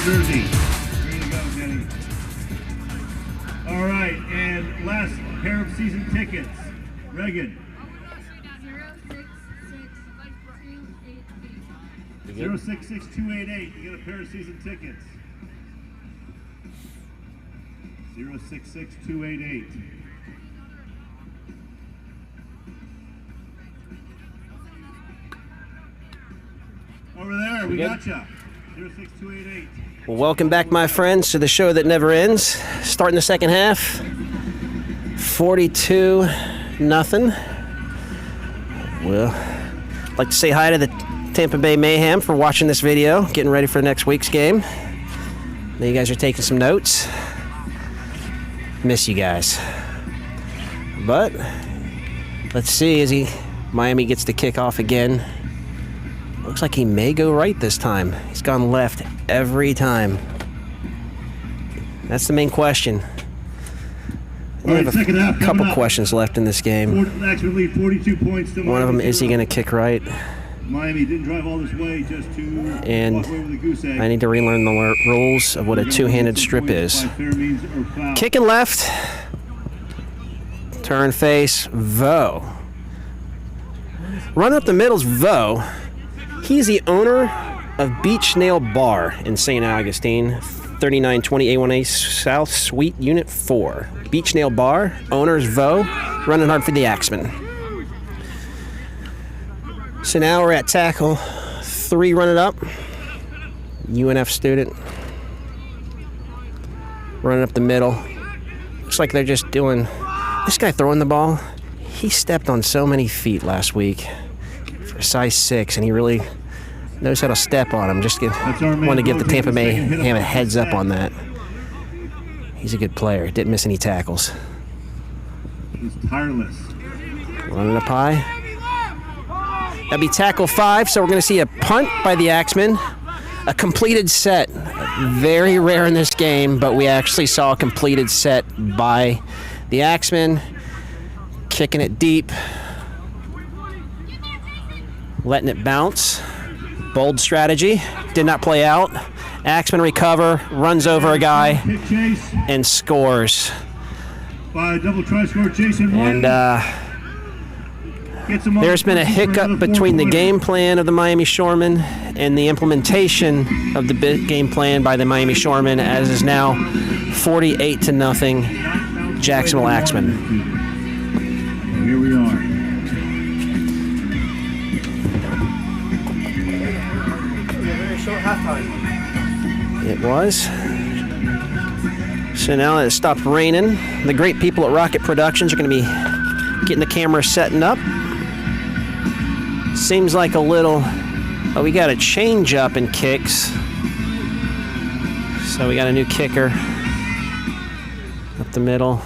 jersey. Way to go, Jenny. All right, and last pair of season tickets. Reagan. 066288. You get a pair of season tickets. 066288. Over there, we gotcha. 06288. Well, welcome back, my friends, to the show that never ends. Starting the second half, 42-0. Well, I'd like to say hi to the Tampa Bay Mayhem for watching this video, getting ready for next week's game. Now you guys are taking some notes. Miss you guys. But let's see as Miami gets the kickoff again. Looks like he may go right this time. He's gone left every time. That's the main question. We have a couple questions left in this game. Actually, 42 points. One of them, is he going to kick right? Miami didn't drive all this way just to and walk away with a goose egg. I need to relearn the rules of what a two-handed strip is. Kicking left. Turn face, Vo. Run up the middle's Vo. He's the owner of Beach Nail Bar in St. Augustine, 3920 A1A South Suite Unit 4. Beach Nail Bar, owner's Vo, running hard for the Axemen. So now we're at tackle. 3 running up. UNF student. Running up the middle. Looks like they're just doing... This guy throwing the ball, he stepped on so many feet last week for size 6, and he really knows how to step on him. Just want to give the Tampa Bay Ham a heads up on that. He's a good player. Didn't miss any tackles. He's tireless. Running up high. That'll be tackle 5, so we're going to see a punt by the Axemen. A completed set. Very rare in this game, but we actually saw a completed set by the Axemen. Kicking it deep. Letting it bounce. Bold strategy. Did not play out. Axemen recover, runs over a guy, and scores. By a double try score, Jason. And there's been a hiccup between the game plan of the Miami Shoremen and the implementation of the game plan by the Miami Shoremen, as is now 48-0 Jacksonville Axemen. And here we are. Very short halftime. It was. So now that it stopped raining, the great people at Rocket Productions are going to be getting the camera setting up. Seems like a little... Oh, we got a change up in kicks. So we got a new kicker. Up the middle.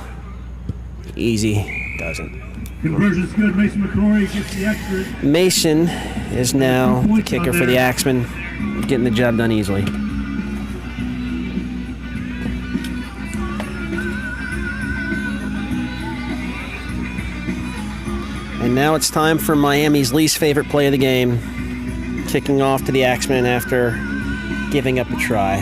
Easy. Doesn't. Conversion's good. Mason McCrory gets the extra. Mason is now the kicker for the Axemen, getting the job done easily. And now it's time for Miami's least favorite play of the game, kicking off to the Axemen after giving up a try.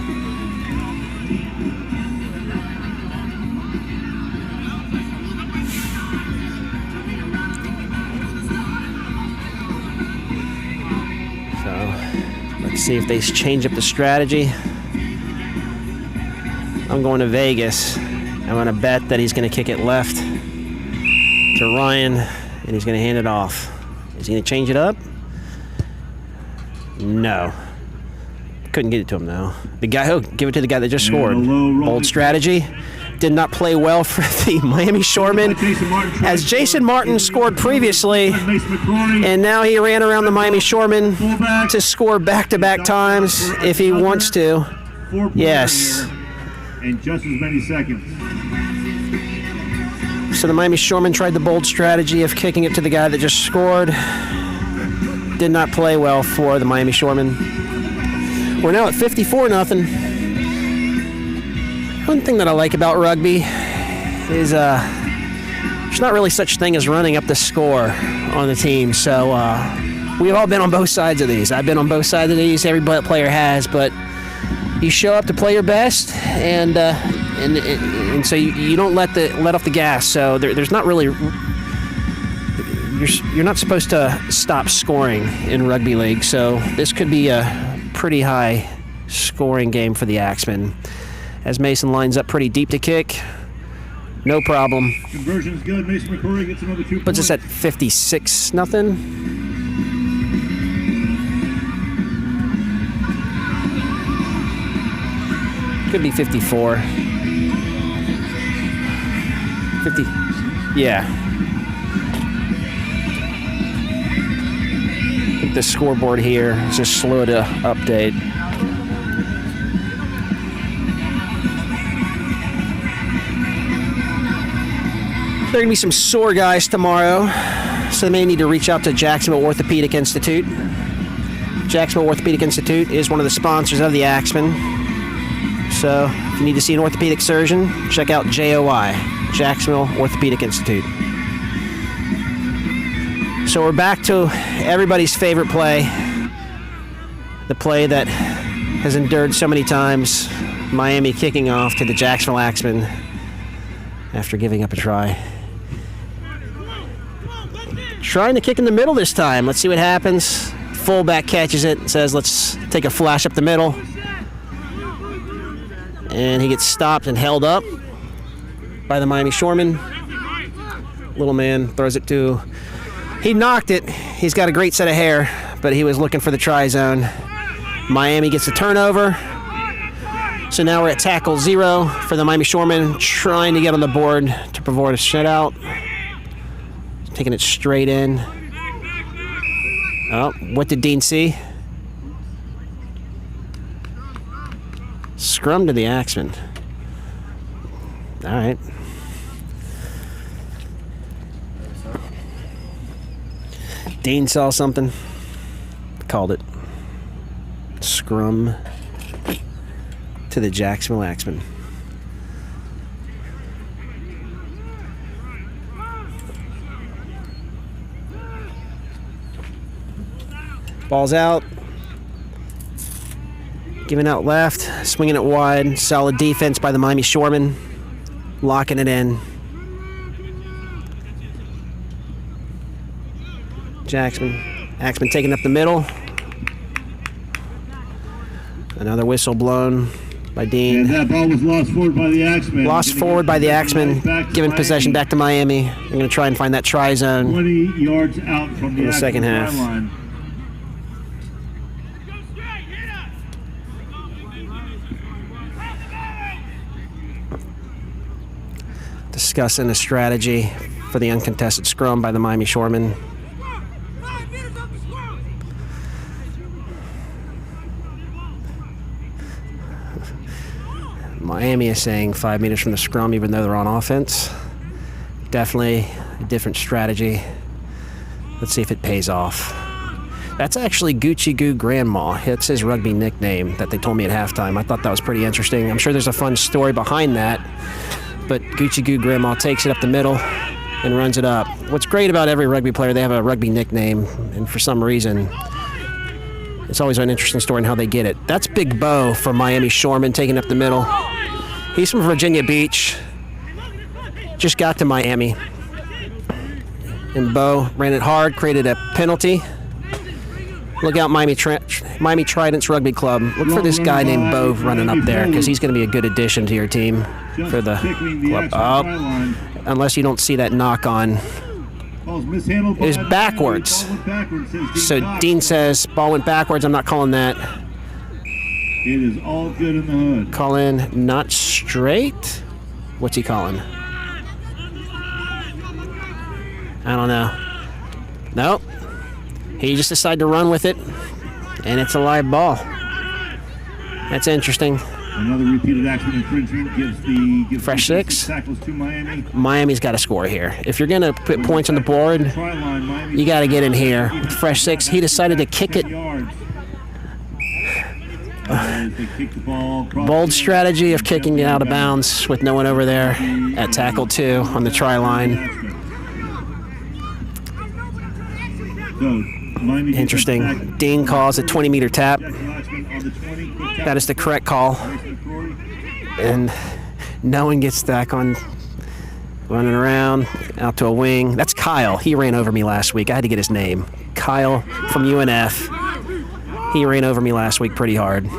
So let's see if they change up the strategy. I'm going to Vegas. I'm going to bet that he's going to kick it left to Ryan. And he's going to hand it off. Is he going to change it up? No. Couldn't get it to him, though. The guy, he'll give it to the guy that just scored. Bold strategy. Did not play well for the Miami Shoremen, as Jason Martin scored previously, and now he ran around the Miami Shoremen to score back-to-back times if he wants to. Yes. In just as many seconds. So the Miami Shoremen tried the bold strategy of kicking it to the guy that just scored. Did not play well for the Miami Shoremen. We're now at 54-0. One thing that I like about rugby is there's not really such thing as running up the score on the team. So we've all been on both sides of these. I've been on both sides of these. Every player has, but you show up to play your best, and so you don't let off the gas. So there's not really, you're not supposed to stop scoring in rugby league. So this could be a pretty high scoring game for the Axemen, as Mason lines up pretty deep to kick. No problem. Conversion's good. Mason McCrory gets another 2 points. Puts us at 56-0. Could be 54. 50. Yeah. I think the scoreboard here is just slow to update. There are going to be some sore guys tomorrow, so they may need to reach out to Jacksonville Orthopedic Institute. Jacksonville Orthopedic Institute is one of the sponsors of the Axemen. So if you need to see an orthopedic surgeon, check out JOI, Jacksonville Orthopedic Institute. So we're back to everybody's favorite play, the play that has endured so many times, Miami kicking off to the Jacksonville Axemen after giving up a try. Trying to kick in the middle this time. Let's see what happens. Fullback catches it and says, let's take a flash up the middle. And he gets stopped and held up by the Miami Shoremen. Little man throws it to... He knocked it. He's got a great set of hair, but he was looking for the try zone. Miami gets the turnover. So now we're at tackle 0 for the Miami Shoremen, trying to get on the board to avoid a shutout. Taking it straight in. Oh, what did Dean see? Scrum to the Axemen. All right. Dean saw something. Called it. Scrum to the Jacksonville Axemen. Ball's out. Giving out left, swinging it wide. Solid defense by the Miami Shoremen. Locking it in. Axemen taking up the middle. Another whistle blown by Dean. And that ball was lost forward by the Axemen. Lost forward by the Axemen, giving possession back to Miami. I'm going to try and find that try zone 20 yards out from the second half. Line. Discussing a strategy for the uncontested scrum by the Miami Shoremen. Miami is saying 5 meters from the scrum, even though they're on offense. Definitely a different strategy. Let's see if it pays off. That's actually Gucci Goo Grandma. It's his rugby nickname that they told me at halftime. I thought that was pretty interesting. I'm sure there's a fun story behind that. But Gucci Goo Grandma takes it up the middle and runs it up. What's great about every rugby player, they have a rugby nickname, and for some reason, it's always an interesting story in how they get it. That's Big Bo from Miami Shoremen taking up the middle. He's from Virginia Beach. Just got to Miami. And Bo ran it hard, created a penalty. Look out, Miami Tridents Rugby Club. Look for this guy named Bo running up there, because he's going to be a good addition to your team for the club. Oh, unless you don't see that knock on. It was backwards. So Dean says ball went backwards. I'm not calling that. It is all good in the hood. Call in not straight. What's he calling? I don't know. Nope. He just decided to run with it, and it's a live ball. That's interesting. Another repeated Axemen infringement gives fresh 6 tackles to Miami. Miami's got to score here. If you're going to put points on the board, you got to get in here. Fresh 6. He decided to kick it. Bold strategy of kicking it out of bounds with no one over there at tackle 2 on the try line. So Interesting. Dean calls a 20-meter tap. That is the correct call. And no one gets back on, running around, out to a wing. That's Kyle. He ran over me last week. I had to get his name. Kyle from UNF. He ran over me last week pretty hard.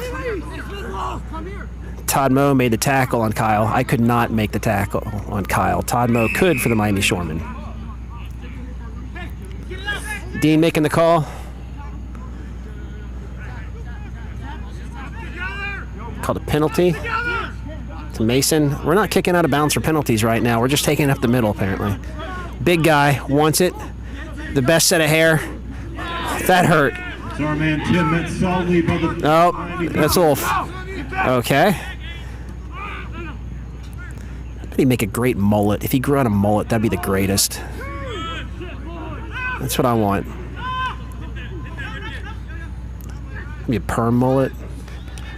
Todd Moe made the tackle on Kyle. I could not make the tackle on Kyle. Todd Moe could for the Miami Shoremen. Dean making the call. Called a penalty to Mason. We're not kicking out of bounds for penalties right now. We're just taking it up the middle, apparently. Big guy wants it. The best set of hair. That hurt. Oh, that's a little... Okay. He'd make a great mullet. If he grew out a mullet, that'd be the greatest. That's what I want. Maybe a perm mullet.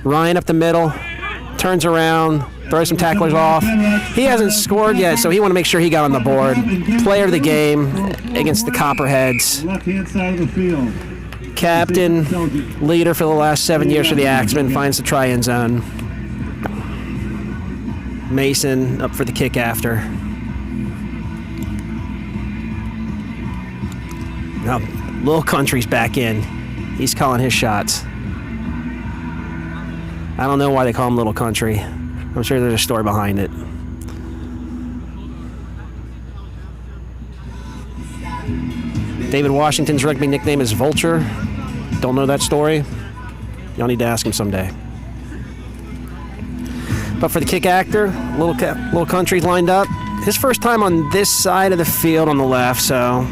Ryan up the middle, turns around, throws some tacklers off. He hasn't scored yet, so he want to make sure he got on the board. Player of the game against the Copperheads. Left-hand side of the field. Captain, leader for the last 7 years for the Axemen, finds the try-in zone. Mason up for the kick after. Now, Little Country's back in. He's calling his shots. I don't know why they call him Little Country. I'm sure there's a story behind it. David Washington's rugby nickname is Vulture. Don't know that story? Y'all need to ask him someday. But for the kick actor, Little Country's lined up. His first time on this side of the field on the left, so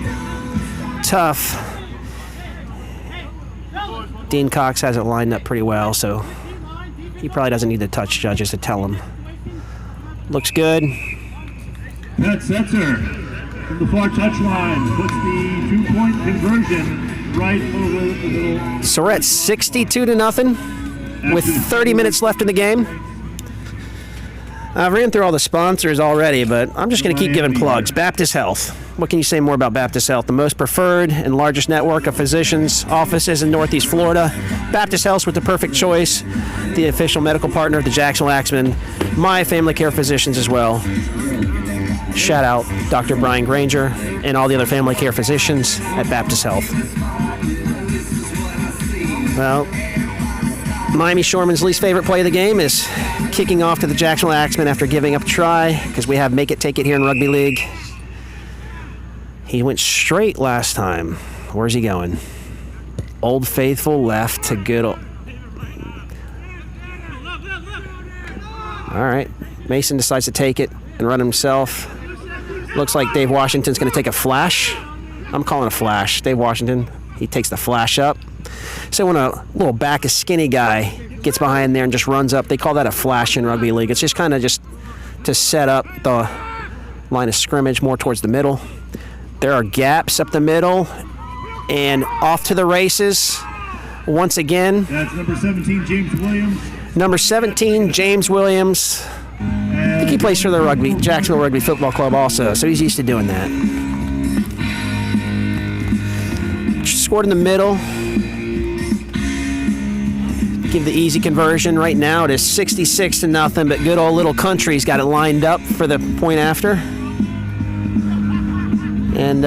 tough. Dean Cox has it lined up pretty well, so he probably doesn't need the touch judges to tell him. Looks good. Pat Setzer from the far touchline puts the two-point conversion right over the middle. So we're at 62-0 with 30 minutes left in the game. I've ran through all the sponsors already, but I'm just going to keep giving plugs. Baptist Health. What can you say more about Baptist Health? The most preferred and largest network of physicians' offices in Northeast Florida. Baptist Health with the perfect choice. The official medical partner of the Jacksonville Axemen. My family care physicians as well. Shout out Dr. Brian Granger and all the other family care physicians at Baptist Health. Well, Miami Shoremen's least favorite play of the game is kicking off to the Jacksonville Axemen after giving up a try, because we have make it, take it here in Rugby League. He went straight last time. Where's he going? Old Faithful left to good old... All right. Mason decides to take it and run himself. Looks like Dave Washington's going to take a flash. I'm calling a flash. Dave Washington, he takes the flash up. So when a little back, a skinny guy gets behind there and just runs up, they call that a flash in Rugby League. It's just kind of just to set up the line of scrimmage more towards the middle. There are gaps up the middle and off to the races once again. That's number 17, James Williams. Number 17, James Williams. I think he plays for the Jacksonville Rugby Football Club also, so he's used to doing that. Scored in the middle. Give the easy conversion. Right now it is 66-0, but good old Little Country's got it lined up for the point after. And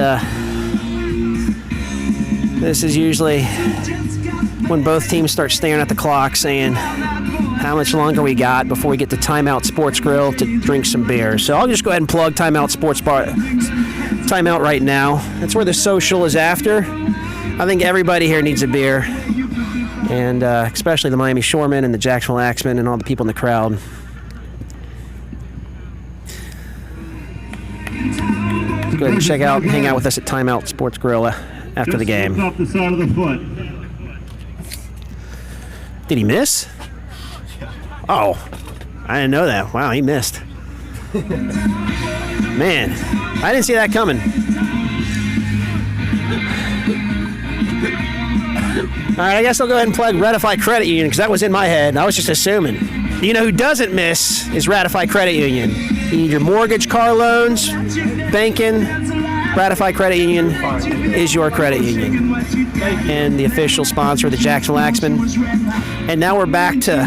this is usually when both teams start staring at the clock saying, how much longer we got before we get to Timeout Sports Grill to drink some beer. So I'll just go ahead and plug Timeout Sports Bar. Timeout right now. That's where the social is after. I think everybody here needs a beer. And especially the Miami Shoremen and the Jacksonville Axemen and all the people in the crowd. Let's go ahead and check out, hang out with us at Timeout Sports Grill after the game. Off the side of the foot. Did he miss? Oh, I didn't know that. Wow, he missed. Man, I didn't see that coming. All right, I guess I'll go ahead and plug Ratify Credit Union because that was in my head. I was just assuming. You know who doesn't miss is Ratify Credit Union. You need your mortgage, car loans, banking, Ratify Credit Union is your credit union and the official sponsor of the Jacksonville Axemen. And now we're back to,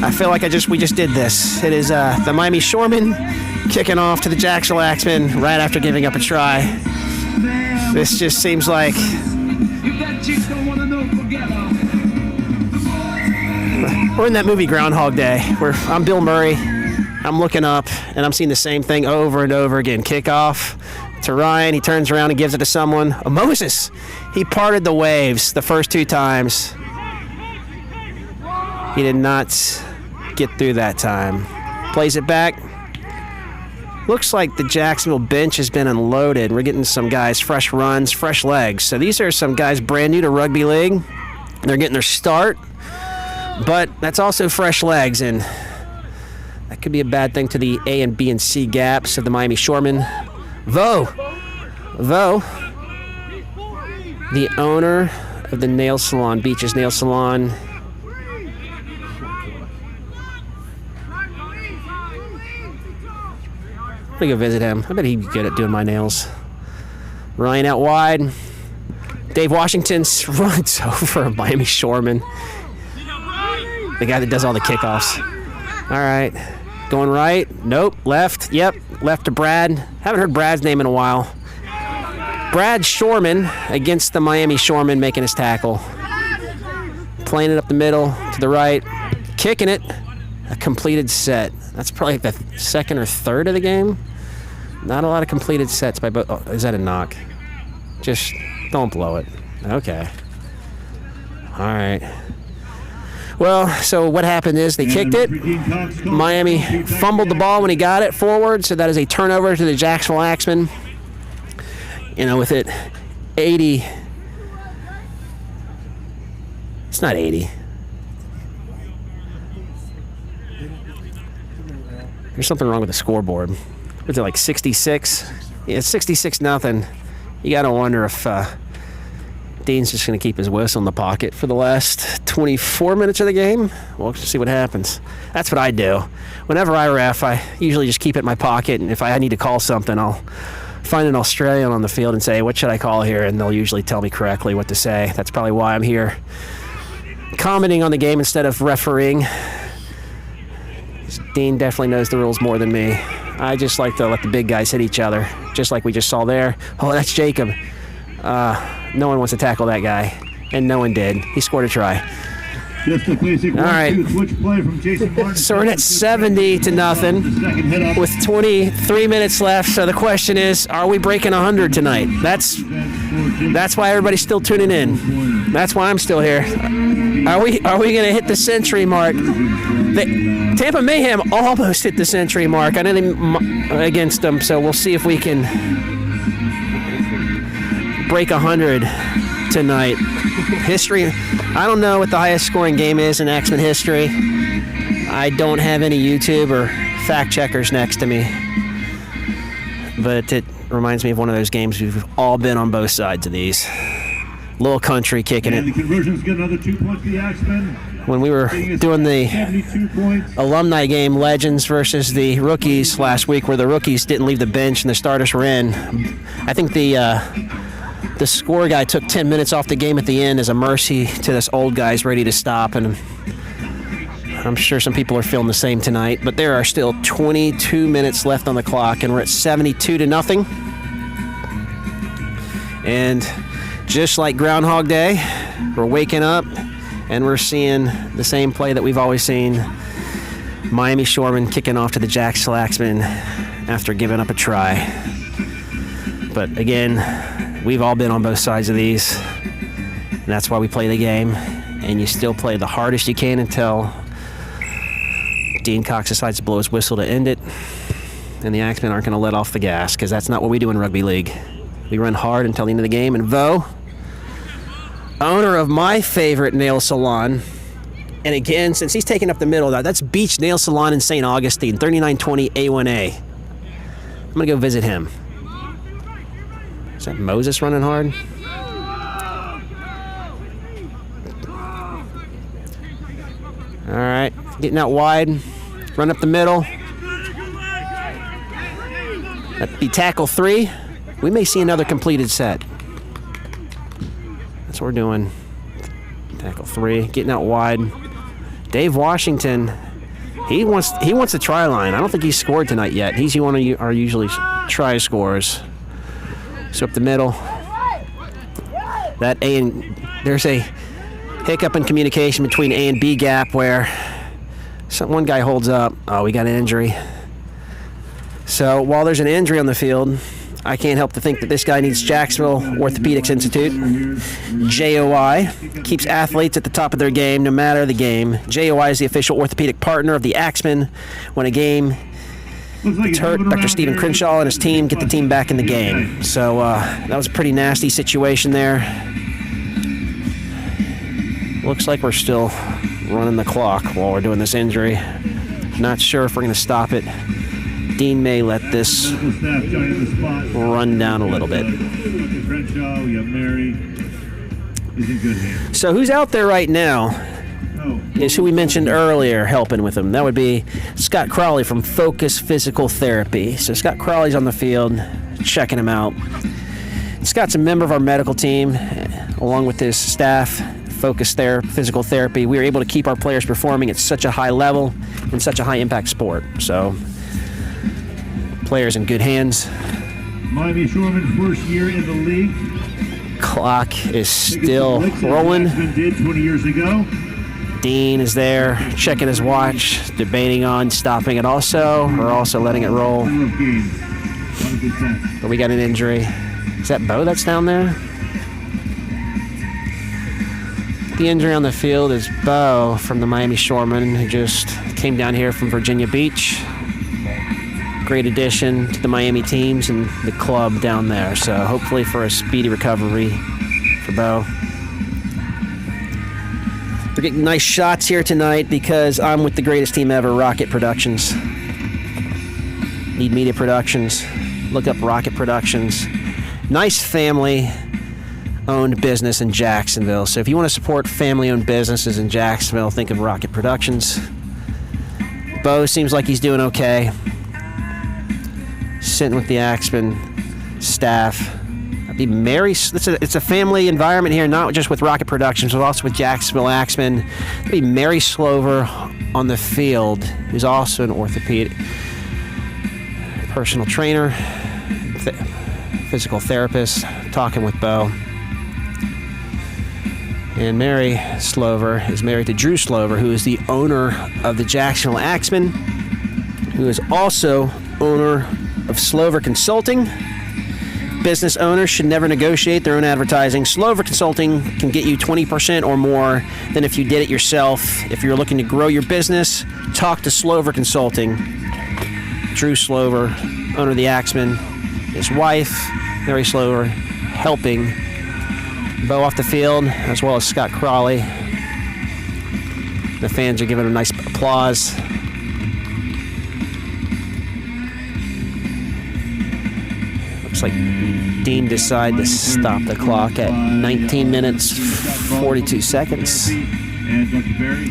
I feel like we just did this. It is the Miami Shoremen kicking off to the Jacksonville Axemen right after giving up a try. This just seems like we're in that movie Groundhog Day where I'm Bill Murray. I'm looking up, and I'm seeing the same thing over and over again. Kickoff to Ryan. He turns around and gives it to someone. Moses. He parted the waves the first 2 times. He did not get through that time. Plays it back. Looks like the Jacksonville bench has been unloaded. We're getting some guys fresh runs, fresh legs. So these are some guys brand new to rugby league. They're getting their start, but that's also fresh legs, and that could be a bad thing to the A and B and C gaps of the Miami Shoremen. Vo, the owner of the nail salon, Beach's Nail Salon. I'm gonna go visit him. I bet he'd be good at doing my nails. Ryan out wide. Dave Washington runs over a Miami Shoreman. The guy that does all the kickoffs. All right. Going right. Nope. Left. Yep. Left to Brad. Haven't heard Brad's name in a while. Brad Shoreman against the Miami Shoreman making his tackle. Playing it up the middle to the right. Kicking it. A completed set. That's probably the second or third of the game. Not a lot of completed sets by both. Oh, is that a knock? Just don't blow it. Okay. All right. Well, so what happened is they kicked it. Miami fumbled the ball when he got it forward, so that is a turnover to the Jacksonville Axemen. You know, with it 80. It's not 80. There's something wrong with the scoreboard. Was it like 66? Yeah, it's 66-0. You got to wonder if Dean's just going to keep his whistle in the pocket for the last 24 minutes of the game. We'll see what happens. That's what I do. Whenever I ref, I usually just keep it in my pocket, and if I need to call something, I'll find an Australian on the field and say, what should I call here? And they'll usually tell me correctly what to say. That's probably why I'm here commenting on the game instead of refereeing. Dean definitely knows the rules more than me. I just like to let the big guys hit each other, just like we just saw there. Oh, that's Jacob. No one wants to tackle that guy, and no one did. He scored a try. Just a basic all right. Switch play from Jason Martin. So we're at 70-0 with 23 minutes left. So the question is, are we breaking 100 tonight? That's why everybody's still tuning in. That's why I'm still here. Are we going to hit the century mark? Tampa Mayhem almost hit the century mark. I didn't against them, so we'll see if we can break 100 tonight. History, I don't know what the highest scoring game is in Axemen history. I don't have any YouTube or fact checkers next to me. But it reminds me of one of those games we've all been on both sides of these. Little country kicking And it. the conversions get another 2 points for the Axemen. When we were doing the 72 points. alumni game, Legends versus the rookies last week, where the rookies didn't leave the bench and the starters were in, I think the score guy took 10 minutes off the game at the end as a mercy to this old guy's ready to stop, and I'm sure some people are feeling the same tonight, but there are still 22 minutes left on the clock, and we're at 72-0. And just like Groundhog Day, we're waking up and we're seeing the same play that we've always seen. Miami Shoremen kicking off to the Jacksonville Axemen after giving up a try. But again, we've all been on both sides of these, and that's why we play the game. And you still play the hardest you can until Dean Cox decides to blow his whistle to end it, and the Axemen aren't going to let off the gas, because that's not what we do in rugby league. We run hard until the end of the game. And Vo, owner of my favorite nail salon, and again, since he's taking up the middle, that's Beach Nail Salon in St. Augustine, 3920 A1A. I'm going to go visit him. Is that Moses running hard? All right, getting out wide, run up the middle. That'd be tackle 3 we may see another completed set. That's what we're doing. Tackle 3, getting out wide. Dave Washington, he wants the try line. I don't think he's scored tonight yet. He's one of our usually try scorers. So up the middle. There's a hiccup in communication between A and B gap where one guy holds up. Oh, we got an injury. So while there's an injury on the field, I can't help to think that this guy needs Jacksonville Orthopedics Institute. JOI keeps athletes at the top of their game, no matter the game. JOI is the official orthopedic partner of the Axemen. When a game gets hurt, Dr. Stephen Crenshaw and his team get the team back in the game. So that was a pretty nasty situation there. Looks like we're still running the clock while we're doing this injury. Not sure if we're going to stop it. Dean may let this run down a little bit. So who's out there right now is who we mentioned earlier helping with him. That would be Scott Crowley from Focus Physical Therapy. So Scott Crowley's on the field checking him out. Scott's a member of our medical team along with his staff. Focus Physical Therapy. We were able to keep our players performing at such a high level in such a high impact sport. So players in good hands. Miami Shoremen first year in the league. Clock is still rolling. Did 20 years ago. Dean is there checking his watch, debating on stopping it also or also letting it roll. But we got an injury. Is that Bo that's down there? The injury on the field is Bo from the Miami Shoremen, who just came down here from Virginia Beach. Great addition to the Miami teams and the club down there. So hopefully for a speedy recovery for Bo. We're getting nice shots here tonight because I'm with the greatest team ever, Rocket Productions. Need Media Productions. Look up Rocket Productions. Nice family-owned business in Jacksonville. So if you want to support family-owned businesses in Jacksonville, think of Rocket Productions. Bo seems like he's doing okay. Sitting with the Axemen staff. I'd be Mary. It's a family environment here, not just with Rocket Productions, but also with Jacksonville Axemen. It'd be Mary Slover on the field, who's also an orthopedic personal trainer, physical therapist, talking with Bo. And Mary Slover is married to Drew Slover, who is the owner of the Jacksonville Axemen, who is also owner of Slover Consulting. Business owners should never negotiate their own advertising. Slover Consulting can get you 20% or more than if you did it yourself. If you're looking to grow your business, talk to Slover Consulting. Drew Slover, owner of the Axemen, his wife, Mary Slover, helping Bo off the field, as well as Scott Crawley. The fans are giving a nice applause. Looks like Dean decided to stop the clock at 19 minutes, 42 seconds. And Dr. Berry.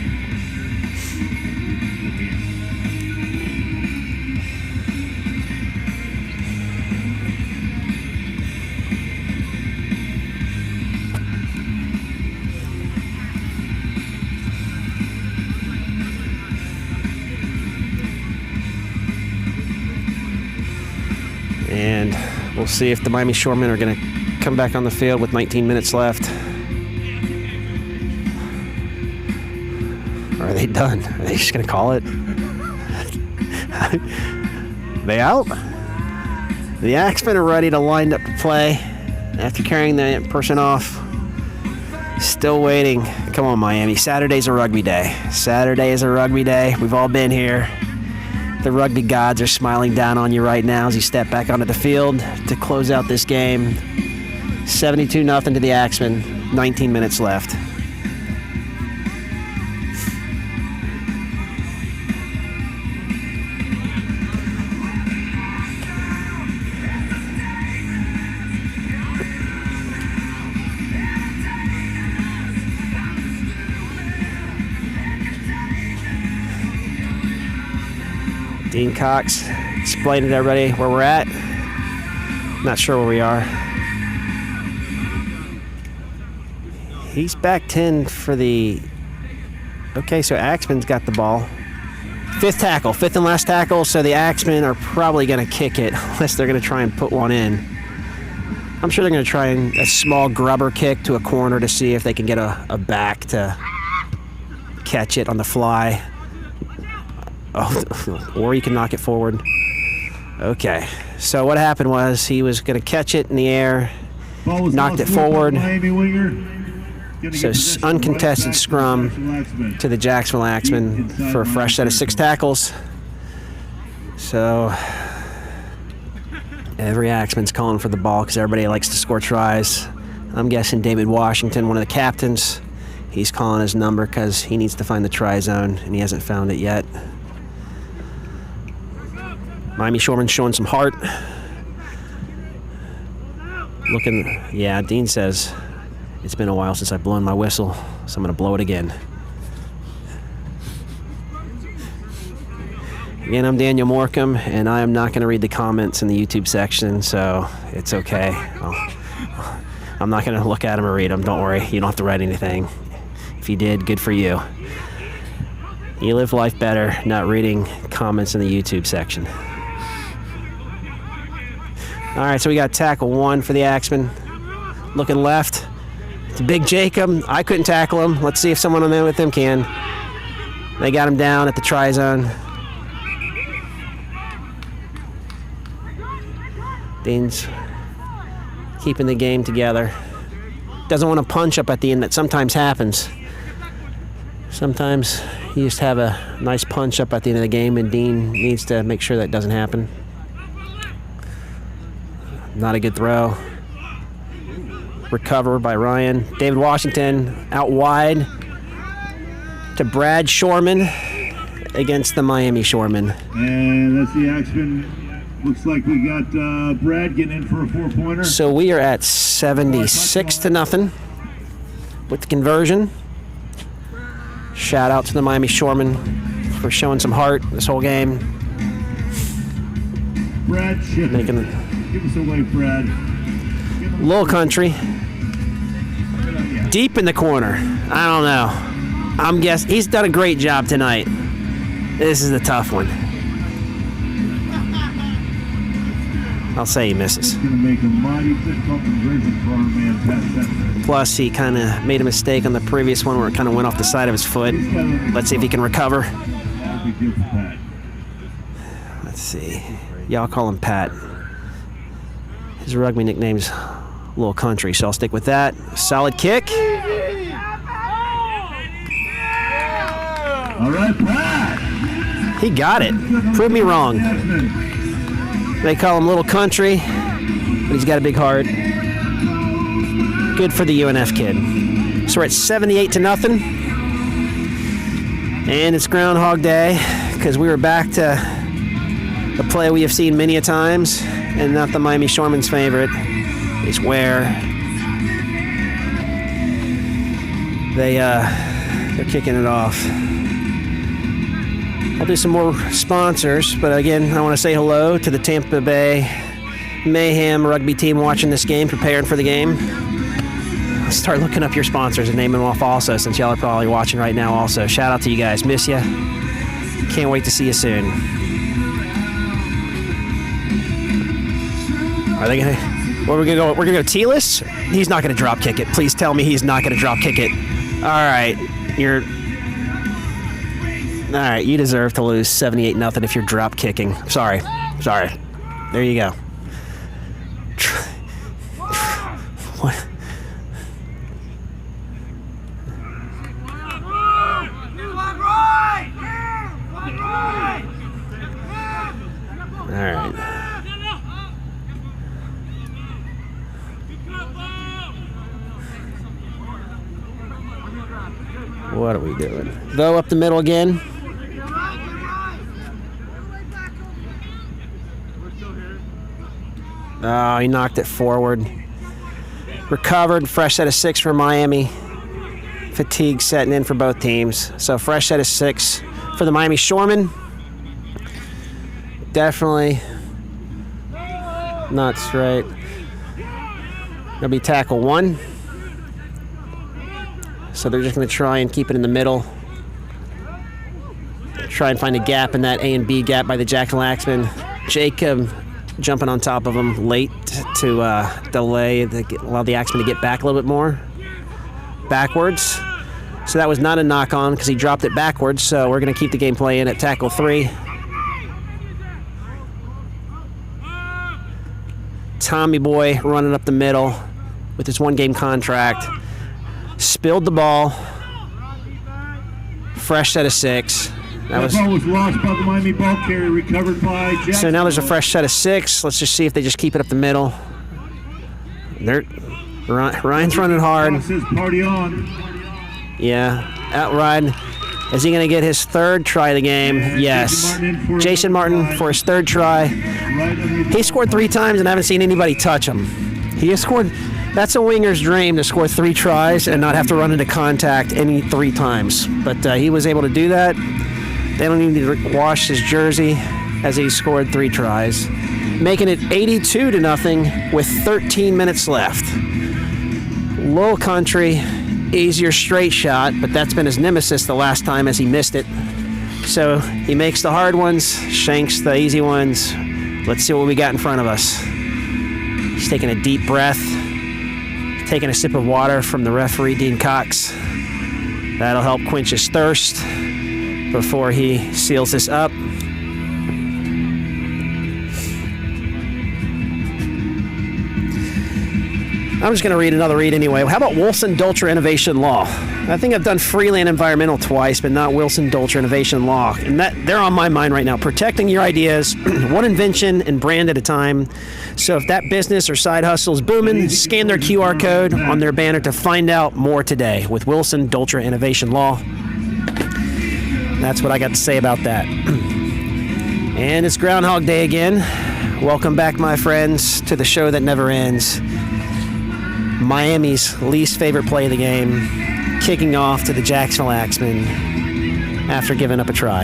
And we'll see if the Miami Shoremen are going to come back on the field with 19 minutes left. Or are they done? Are they just going to call it? They out? The Axemen are ready to line up to play after carrying the person off. Still waiting. Come on, Miami. Saturday's a rugby day. Saturday is a rugby day. We've all been here. The rugby gods are smiling down on you right now as you step back onto the field to close out this game. 72-0 to the Axemen, 19 minutes left. Dean Cox explaining to everybody where we're at. Not sure where we are. He's back 10 for the... Okay, so Axemen's got the ball. Fifth and last tackle, so the Axemen are probably going to kick it, unless they're going to try and put one in. I'm sure they're going to try a small grubber kick to a corner to see if they can get a back to catch it on the fly. Oh, or you can knock it forward. Okay, so what happened was he was going to catch it in the air, knocked it forward. So uncontested scrum to the Jacksonville Axemen for a fresh set of 6 tackles. So every Axeman's calling for the ball because everybody likes to score tries. I'm guessing David Washington, one of the captains, he's calling his number because he needs to find the try zone and he hasn't found it yet. Miami Shoremen showing some heart. Yeah, Dean says, it's been a while since I've blown my whistle, so I'm going to blow it again. Again, I'm Daniel Morcom, and I am not going to read the comments in the YouTube section, so it's okay. I'm not going to look at them or read them. Don't worry. You don't have to write anything. If you did, good for you. You live life better not reading comments in the YouTube section. All right, so we got tackle 1 for the Axemen. Looking left. It's Big Jacob. I couldn't tackle him. Let's see if someone on there with him can. They got him down at the try zone. Dean's keeping the game together. Doesn't want to punch up at the end. That sometimes happens. Sometimes you just have a nice punch up at the end of the game, and Dean needs to make sure that doesn't happen. Not a good throw. Recovered by Ryan. David Washington out wide to Brad Shoremen against the Miami Shoremen. And that's the Axemen. Looks like we got Brad getting in for a 4-pointer. So we are at 76-0 with the conversion. Shout out to the Miami Shoremen for showing some heart this whole game. Brad, give us a wave, Brad. Little Country. Deep in the corner. I don't know. I'm guessing he's done a great job tonight. This is a tough one. I'll say he misses. Plus, he kind of made a mistake on the previous one where it kind of went off the side of his foot. Let's see if he can recover. Let's see. Y'all call him Pat. His rugby nickname's Little Country, so I'll stick with that. Solid kick. All right, Pat. He got it. Prove me wrong. They call him Little Country, but he's got a big heart. Good for the UNF kid. So we're at 78-0. And it's Groundhog Day, because we were back to the play we have seen many a times, and not the Miami Shoremen's favorite, is where they're kicking it off. I'll do some more sponsors, but again, I want to say hello to the Tampa Bay Mayhem rugby team watching this game, preparing for the game. I'll start looking up your sponsors and naming them off also, since y'all are probably watching right now also. Shout out to you guys. Miss ya. Can't wait to see you soon. Are they gonna? Where are we gonna go? We're gonna go T-list? He's not gonna drop kick it. Please tell me he's not gonna drop kick it. All right, All right, you deserve to lose 78-0 if you're drop kicking. Sorry. There you go. What? All right. What are we doing? Go up the middle again. Oh, he knocked it forward. Recovered. Fresh set of 6 for Miami. Fatigue setting in for both teams. So fresh set of 6 for the Miami Shoremen. Definitely Not straight. That'll be tackle 1. So they're just going to try and keep it in the middle. Try and find a gap in that A and B gap by the Jacksonville Axemen. Jacob jumping on top of him late to delay, allow the Axemen to get back a little bit more. Backwards. So that was not a knock on because he dropped it backwards. So we're going to keep the game play in at tackle 3. Tommy Boy running up the middle with his 1-game contract. Spilled the ball. Fresh set of 6. That ball was lost by the Miami ball carrier, recovered by Jackson. So now there's a fresh set of 6. Let's just see if they just keep it up the middle. Ryan's running hard. Says party on. Yeah, out Ryan. Is he going to get his 3rd try of the game? Yes. Jason Martin for his 3rd try. He scored 3 times and I haven't seen anybody touch him. He has scored. That's a winger's dream, to score 3 tries and not have to run into contact any 3 times. But he was able to do that. They don't even need to wash his jersey as he scored 3 tries, making it 82-0 with 13 minutes left. Low country, easier straight shot, but that's been his nemesis the last time as he missed it. So he makes the hard ones, shanks the easy ones. Let's see what we got in front of us. He's taking a deep breath, taking a sip of water from the referee, Dean Cox. That'll help quench his thirst before he seals this up. I'm just going to read another read anyway. How about Wilson-Dolcher Innovation Law? I think I've done Freeland Environmental twice, but not Wilson-Dolcher Innovation Law. And they're on my mind right now. Protecting your ideas, one invention and brand at a time. So if that business or side hustle is booming, scan their QR code on their banner to find out more today with Wilson-Dolcher Innovation Law. That's what I got to say about that. And it's Groundhog Day again. Welcome back, my friends, to the show that never ends. Miami's least favorite play of the game, kicking off to the Jacksonville Axemen after giving up a try.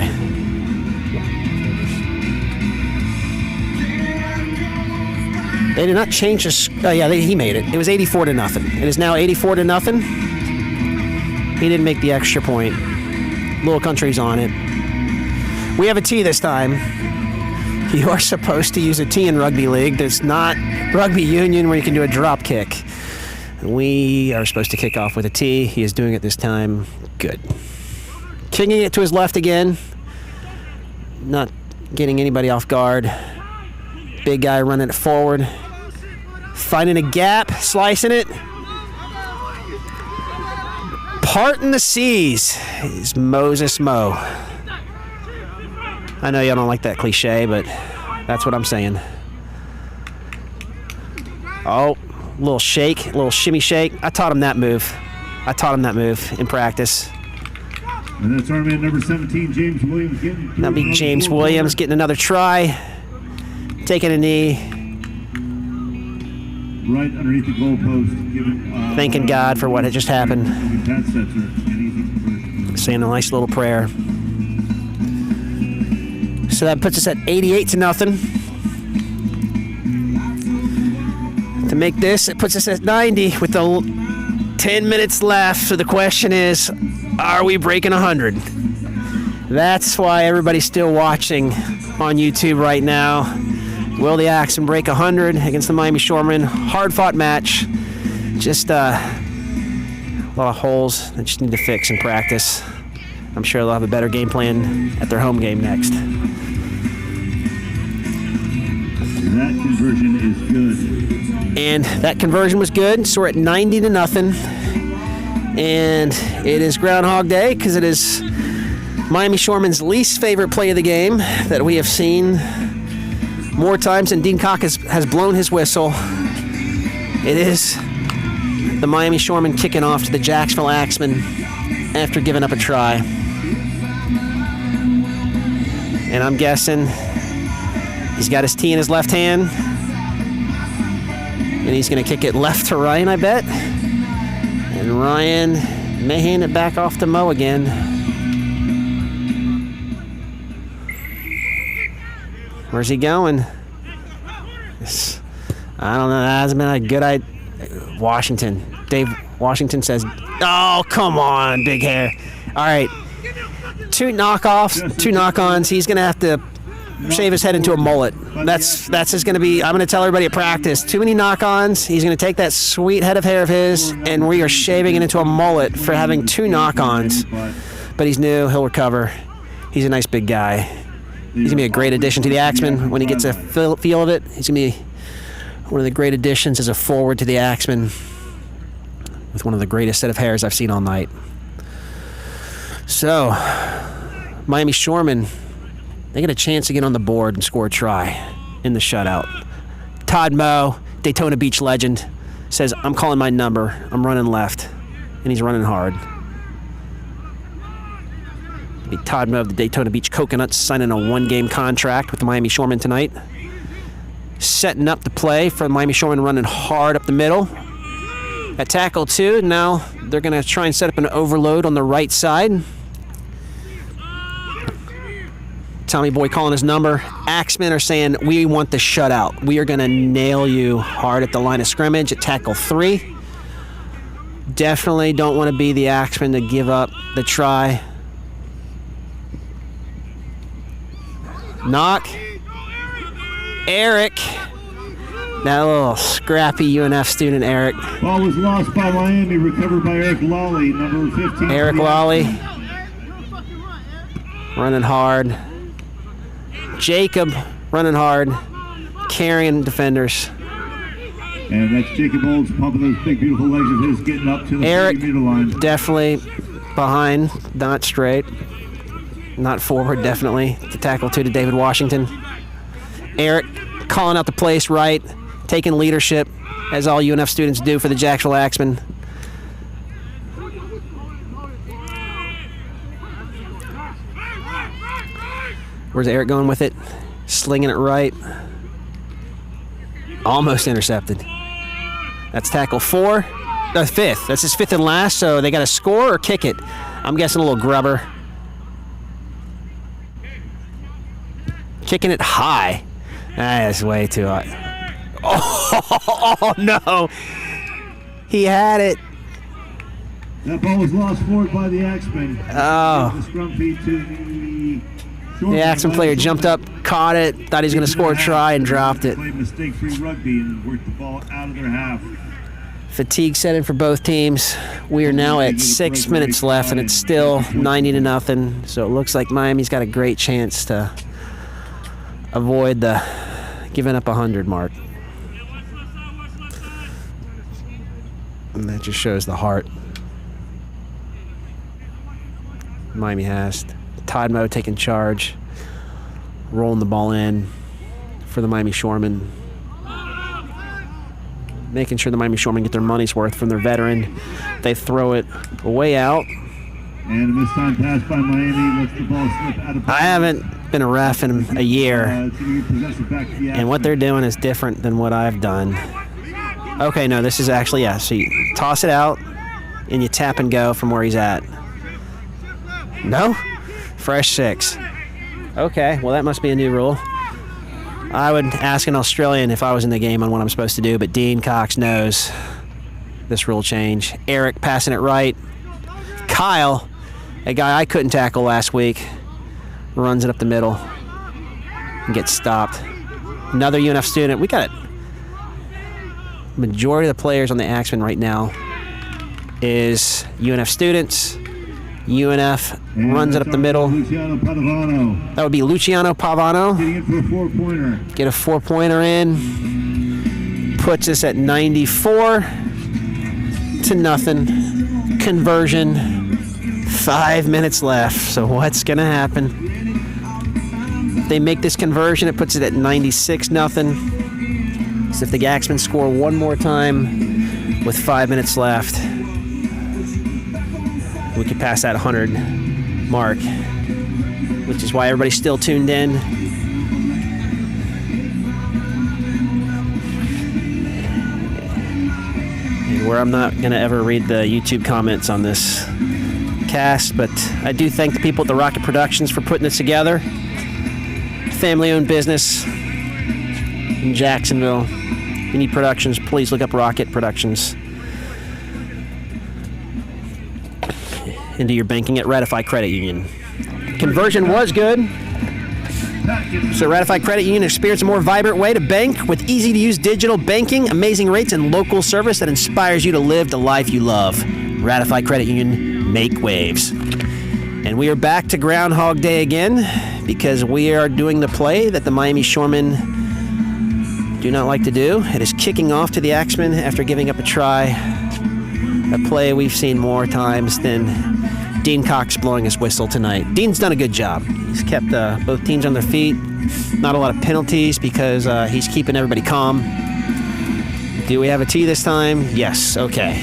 They did not change this. Oh yeah, he made it. It was 84-0. It is now 84-0. He didn't make the extra point. Little Country's on it. We have a tee this time. You are supposed to use a tee in rugby league. There's not rugby union where you can do a drop kick. We are supposed to kick off with a tee. He is doing it this time. Good. Kicking it to his left again. Not getting anybody off guard. Big guy running it forward. Finding a gap, slicing it. Parting the seas is Moses Mo. I know y'all don't like that cliche, but that's what I'm saying. Oh, little shake, little shimmy shake. I taught him that move. In practice. And that's our man number 17, James Williams. That'll be James Williams getting another try. Taking a knee. Right underneath the goalpost. Thanking God for what had just happened. Saying a nice little prayer. So that puts us at 88-0. To make this, it puts us at 90 with the 10 minutes left. So the question is, are we breaking 100? That's why everybody's still watching on YouTube right now. Will the Axemen break 100 against the Miami Shoremen? Hard-fought match. Just a lot of holes that just need to fix in practice. I'm sure they'll have a better game plan at their home game next. That conversion is good. And that conversion was good, so we're at 90-0. And it is Groundhog Day because it is Miami Shoremen's least favorite play of the game that we have seen more times than Dean Cox has blown his whistle. It is the Miami Shoremen kicking off to the Jacksonville Axemen after giving up a try. And I'm guessing he's got his tee in his left hand. And he's going to kick it left to Ryan, I bet. And Ryan may hand it back off to Mo again. Where's he going? I don't know. That hasn't been a good idea. Washington. Dave Washington says, oh, come on, big hair. All right. 2 knockoffs, 2 knock-ons. He's going to have to shave his head into a mullet. That's just going to be, I'm going to tell everybody at practice, too many knock-ons. He's going to take that sweet head of hair of his, and we are shaving it into a mullet for having 2 knock-ons. But he's new. He'll recover. He's a nice big guy. He's going to be a great addition to the Axemen when he gets a feel of it. He's going to be one of the great additions as a forward to the Axemen with one of the greatest set of hairs I've seen all night. So, Miami Shoremen, they get a chance to get on the board and score a try in the shutout. Todd Moe, Daytona Beach legend, says, I'm calling my number. I'm running left. And he's running hard. It'll be Todd Moe of the Daytona Beach Coconuts signing a 1-game contract with the Miami Shoremen tonight. Setting up the play for the Miami Shoremen, running hard up the middle. At tackle 2, now they're going to try and set up an overload on the right side. Tommy Boy calling his number. Axemen are saying, we want the shutout. We are going to nail you hard at the line of scrimmage at tackle 3. Definitely don't want to be the Axemen to give up the try. Knock. Eric. That little scrappy UNF student, Eric. Ball was lost by Miami, recovered by Eric Lawley, number 15. Eric Lawley. Running hard. Jacob running hard. Carrying defenders. And that's Jacob Olds pumping those big, beautiful legs of his, getting up to the Eric, 30-meter line. Definitely behind, not straight. Not forward, definitely. To tackle 2 to David Washington. Eric calling out the place right, taking leadership, as all UNF students do for the Jacksonville Axemen. Where's Eric going with it? Slinging it right. Almost intercepted. That's tackle 4. 5th. That's his 5th and last, so they got to score or kick it. I'm guessing a little grubber. Kicking it high. That's way too high. Oh, no. He had it. That ball was lost forward by the Axemen. Oh. The Axemen player jumped up, caught it, thought he was going to score a try, and dropped it. Played mistake-free rugby and worked the ball out of their half. Fatigue set in for both teams. We are now at 6 minutes left, and it's still 90-0. So it looks like Miami's got a great chance to avoid the giving up 100 mark. And that just shows the heart Miami has. Todd Moe taking charge, rolling the ball in for the Miami Shoremen. Making sure the Miami Shoremen get their money's worth from their veteran. They throw it way out. And a mistime pass by Miami lets the ball slip out of play. I haven't been a ref in a year, and what they're doing is different than what I've done. Okay, no, this is actually, yeah, so you toss it out, and you tap and go from where he's at. No? Fresh 6. Okay, well, that must be a new rule. I would ask an Australian if I was in the game on what I'm supposed to do, but Dean Cox knows this rule change. Eric passing it right. Kyle, a guy I couldn't tackle last week, runs it up the middle and gets stopped. Another UNF student. We got it. Majority of the players on the Axemen right now is UNF students. UNF runs it up the middle. That would be Luciano Pavano. Getting in for a 4-pointer. Get a 4-pointer in. Puts us at 94-0. Conversion. 5 minutes left. So what's going to happen? If they make this conversion, it puts it at 96-0. So if the Axemen score one more time with 5 minutes left, we could pass that 100 mark, which is why everybody's still tuned in. And where I'm not going to ever read the YouTube comments on this cast, but I do thank the people at the Rocket Productions for putting this together. Family-owned business in Jacksonville. you need productions, please look up Rocket Productions. Into your banking at Ratify Credit Union. Conversion was good. So Ratify Credit Union experience a more vibrant way to bank with easy-to-use digital banking, amazing rates, and local service that inspires you to live the life you love. Ratify Credit Union, make waves. And we are back to Groundhog Day again because we are doing the play that the Miami Shoremen do not like to do. It is kicking off to the Axemen after giving up a try. A play we've seen more times than Dean Cox blowing his whistle tonight. Dean's done a good job. He's kept both teams on their feet. Not a lot of penalties because he's keeping everybody calm. Do we have a tee this time? Yes. Okay.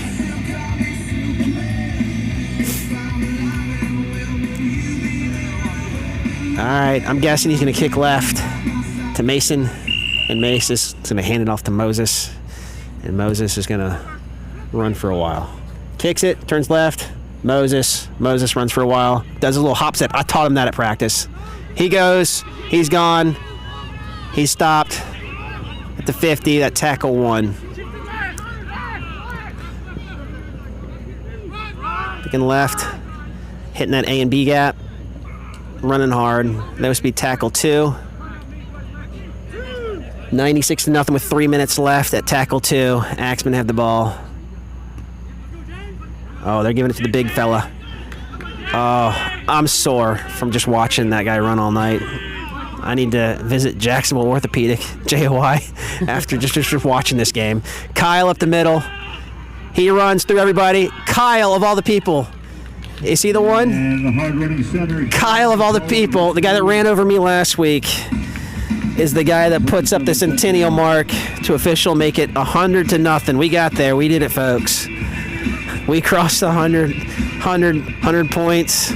All right. I'm guessing he's going to kick left to Mason, and Mace is going to hand it off to Moses, and Moses is going to run for a while. Kicks it, turns left. Moses runs for a while, does a little hop step. I taught him that at practice. He goes, he's gone, he's stopped at the 50, that tackle won. Picking left, hitting that A and B gap, running hard. That was to be tackle 2. 96-0 with 3 minutes left at tackle 2. Axemen have the ball. Oh, they're giving it to the big fella. Oh, I'm sore from just watching that guy run all night. I need to visit Jacksonville Orthopedic, JOI, after just watching this game. Kyle up the middle. He runs through everybody. Kyle, of all the people. Is he the one? And the hard-running center. Kyle, of all the people, the guy that ran over me last week, is the guy that puts up the centennial mark to official make it 100-0. We got there. We did it, folks. We crossed the 100 points,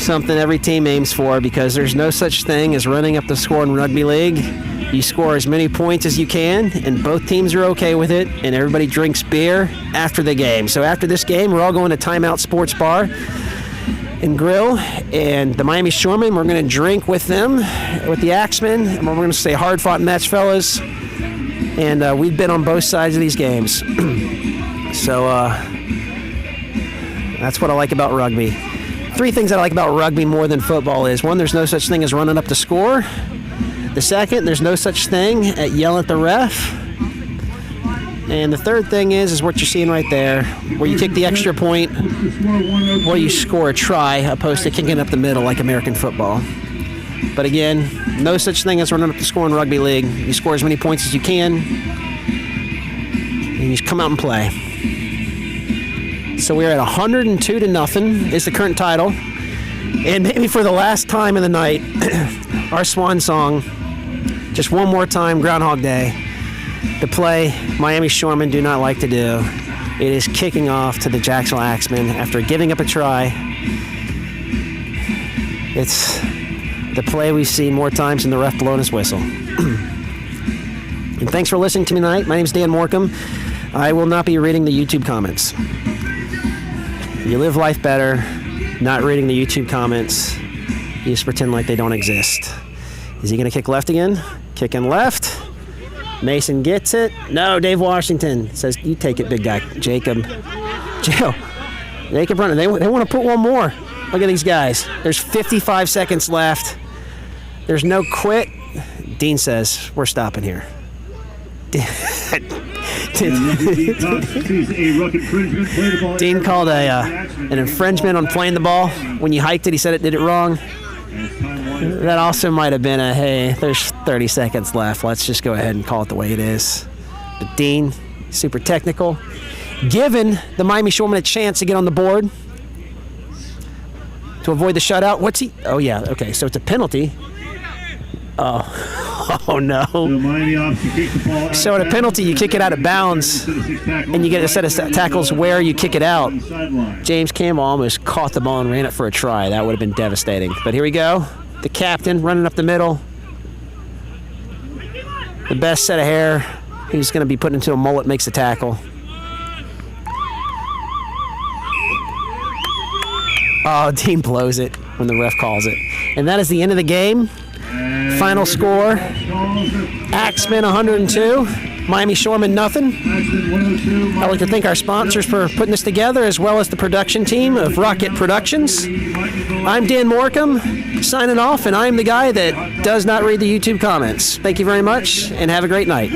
something every team aims for, because there's no such thing as running up the score in rugby league. You score as many points as you can, and both teams are okay with it, and everybody drinks beer after the game. So after this game, we're all going to Timeout Sports Bar and Grill, and the Miami Shoremen, we're going to drink with them, with the Axemen, and we're going to say hard-fought match, fellas. And we've been on both sides of these games. So, that's what I like about rugby. 3 things that I like about rugby more than football is, 1, there's no such thing as running up the score. The 2nd, there's no such thing at yelling at the ref. And the 3rd thing is what you're seeing right there, where you kick the extra point, where you score a try, opposed to kicking up the middle like American football. But again, no such thing as running up the score in rugby league. You score as many points as you can, and you just come out and play. So we're at 102-0 is the current title. And maybe for the last time in the night, our swan song, just one more time, Groundhog Day, the play Miami Shoremen do not like to do. It is kicking off to the Jacksonville Axemen after giving up a try. It's the play we've seen more times than the ref blowing his whistle. And thanks for listening to me tonight. My name is Dan Morcom. I will not be reading the YouTube comments. You live life better, not reading the YouTube comments. You just pretend like they don't exist. Is he going to kick left again? Kicking left. Mason gets it. No, Dave Washington says, you take it, big guy. Jacob running. They want to put one more. Look at these guys. There's 55 seconds left. There's no quit. Dean says, we're stopping here. Dean called an infringement on playing the ball. When you hiked it, he said it did it wrong. That also might have been a, hey, there's 30 seconds left. Let's just go ahead and call it the way it is. But Dean, super technical. Giving the Miami Shoremen a chance to get on the board to avoid the shutout. What's he? Oh, yeah. Okay, so it's a penalty. Oh no. So at a penalty, you kick it out of bounds, and you get a set of tackles where you kick it out. James Campbell almost caught the ball and ran it for a try. That would have been devastating. But here we go. The captain running up the middle. The best set of hair. He's going to be put into a mullet, makes the tackle. Oh, Dean blows it when the ref calls it. And that is the end of the game. Final score, Axemen 102, Miami Shoremen nothing. I'd like to thank our sponsors for putting this together, as well as the production team of Rocket Productions. I'm Dan Morcom, signing off, and I'm the guy that does not read the YouTube comments. Thank you very much, and have a great night.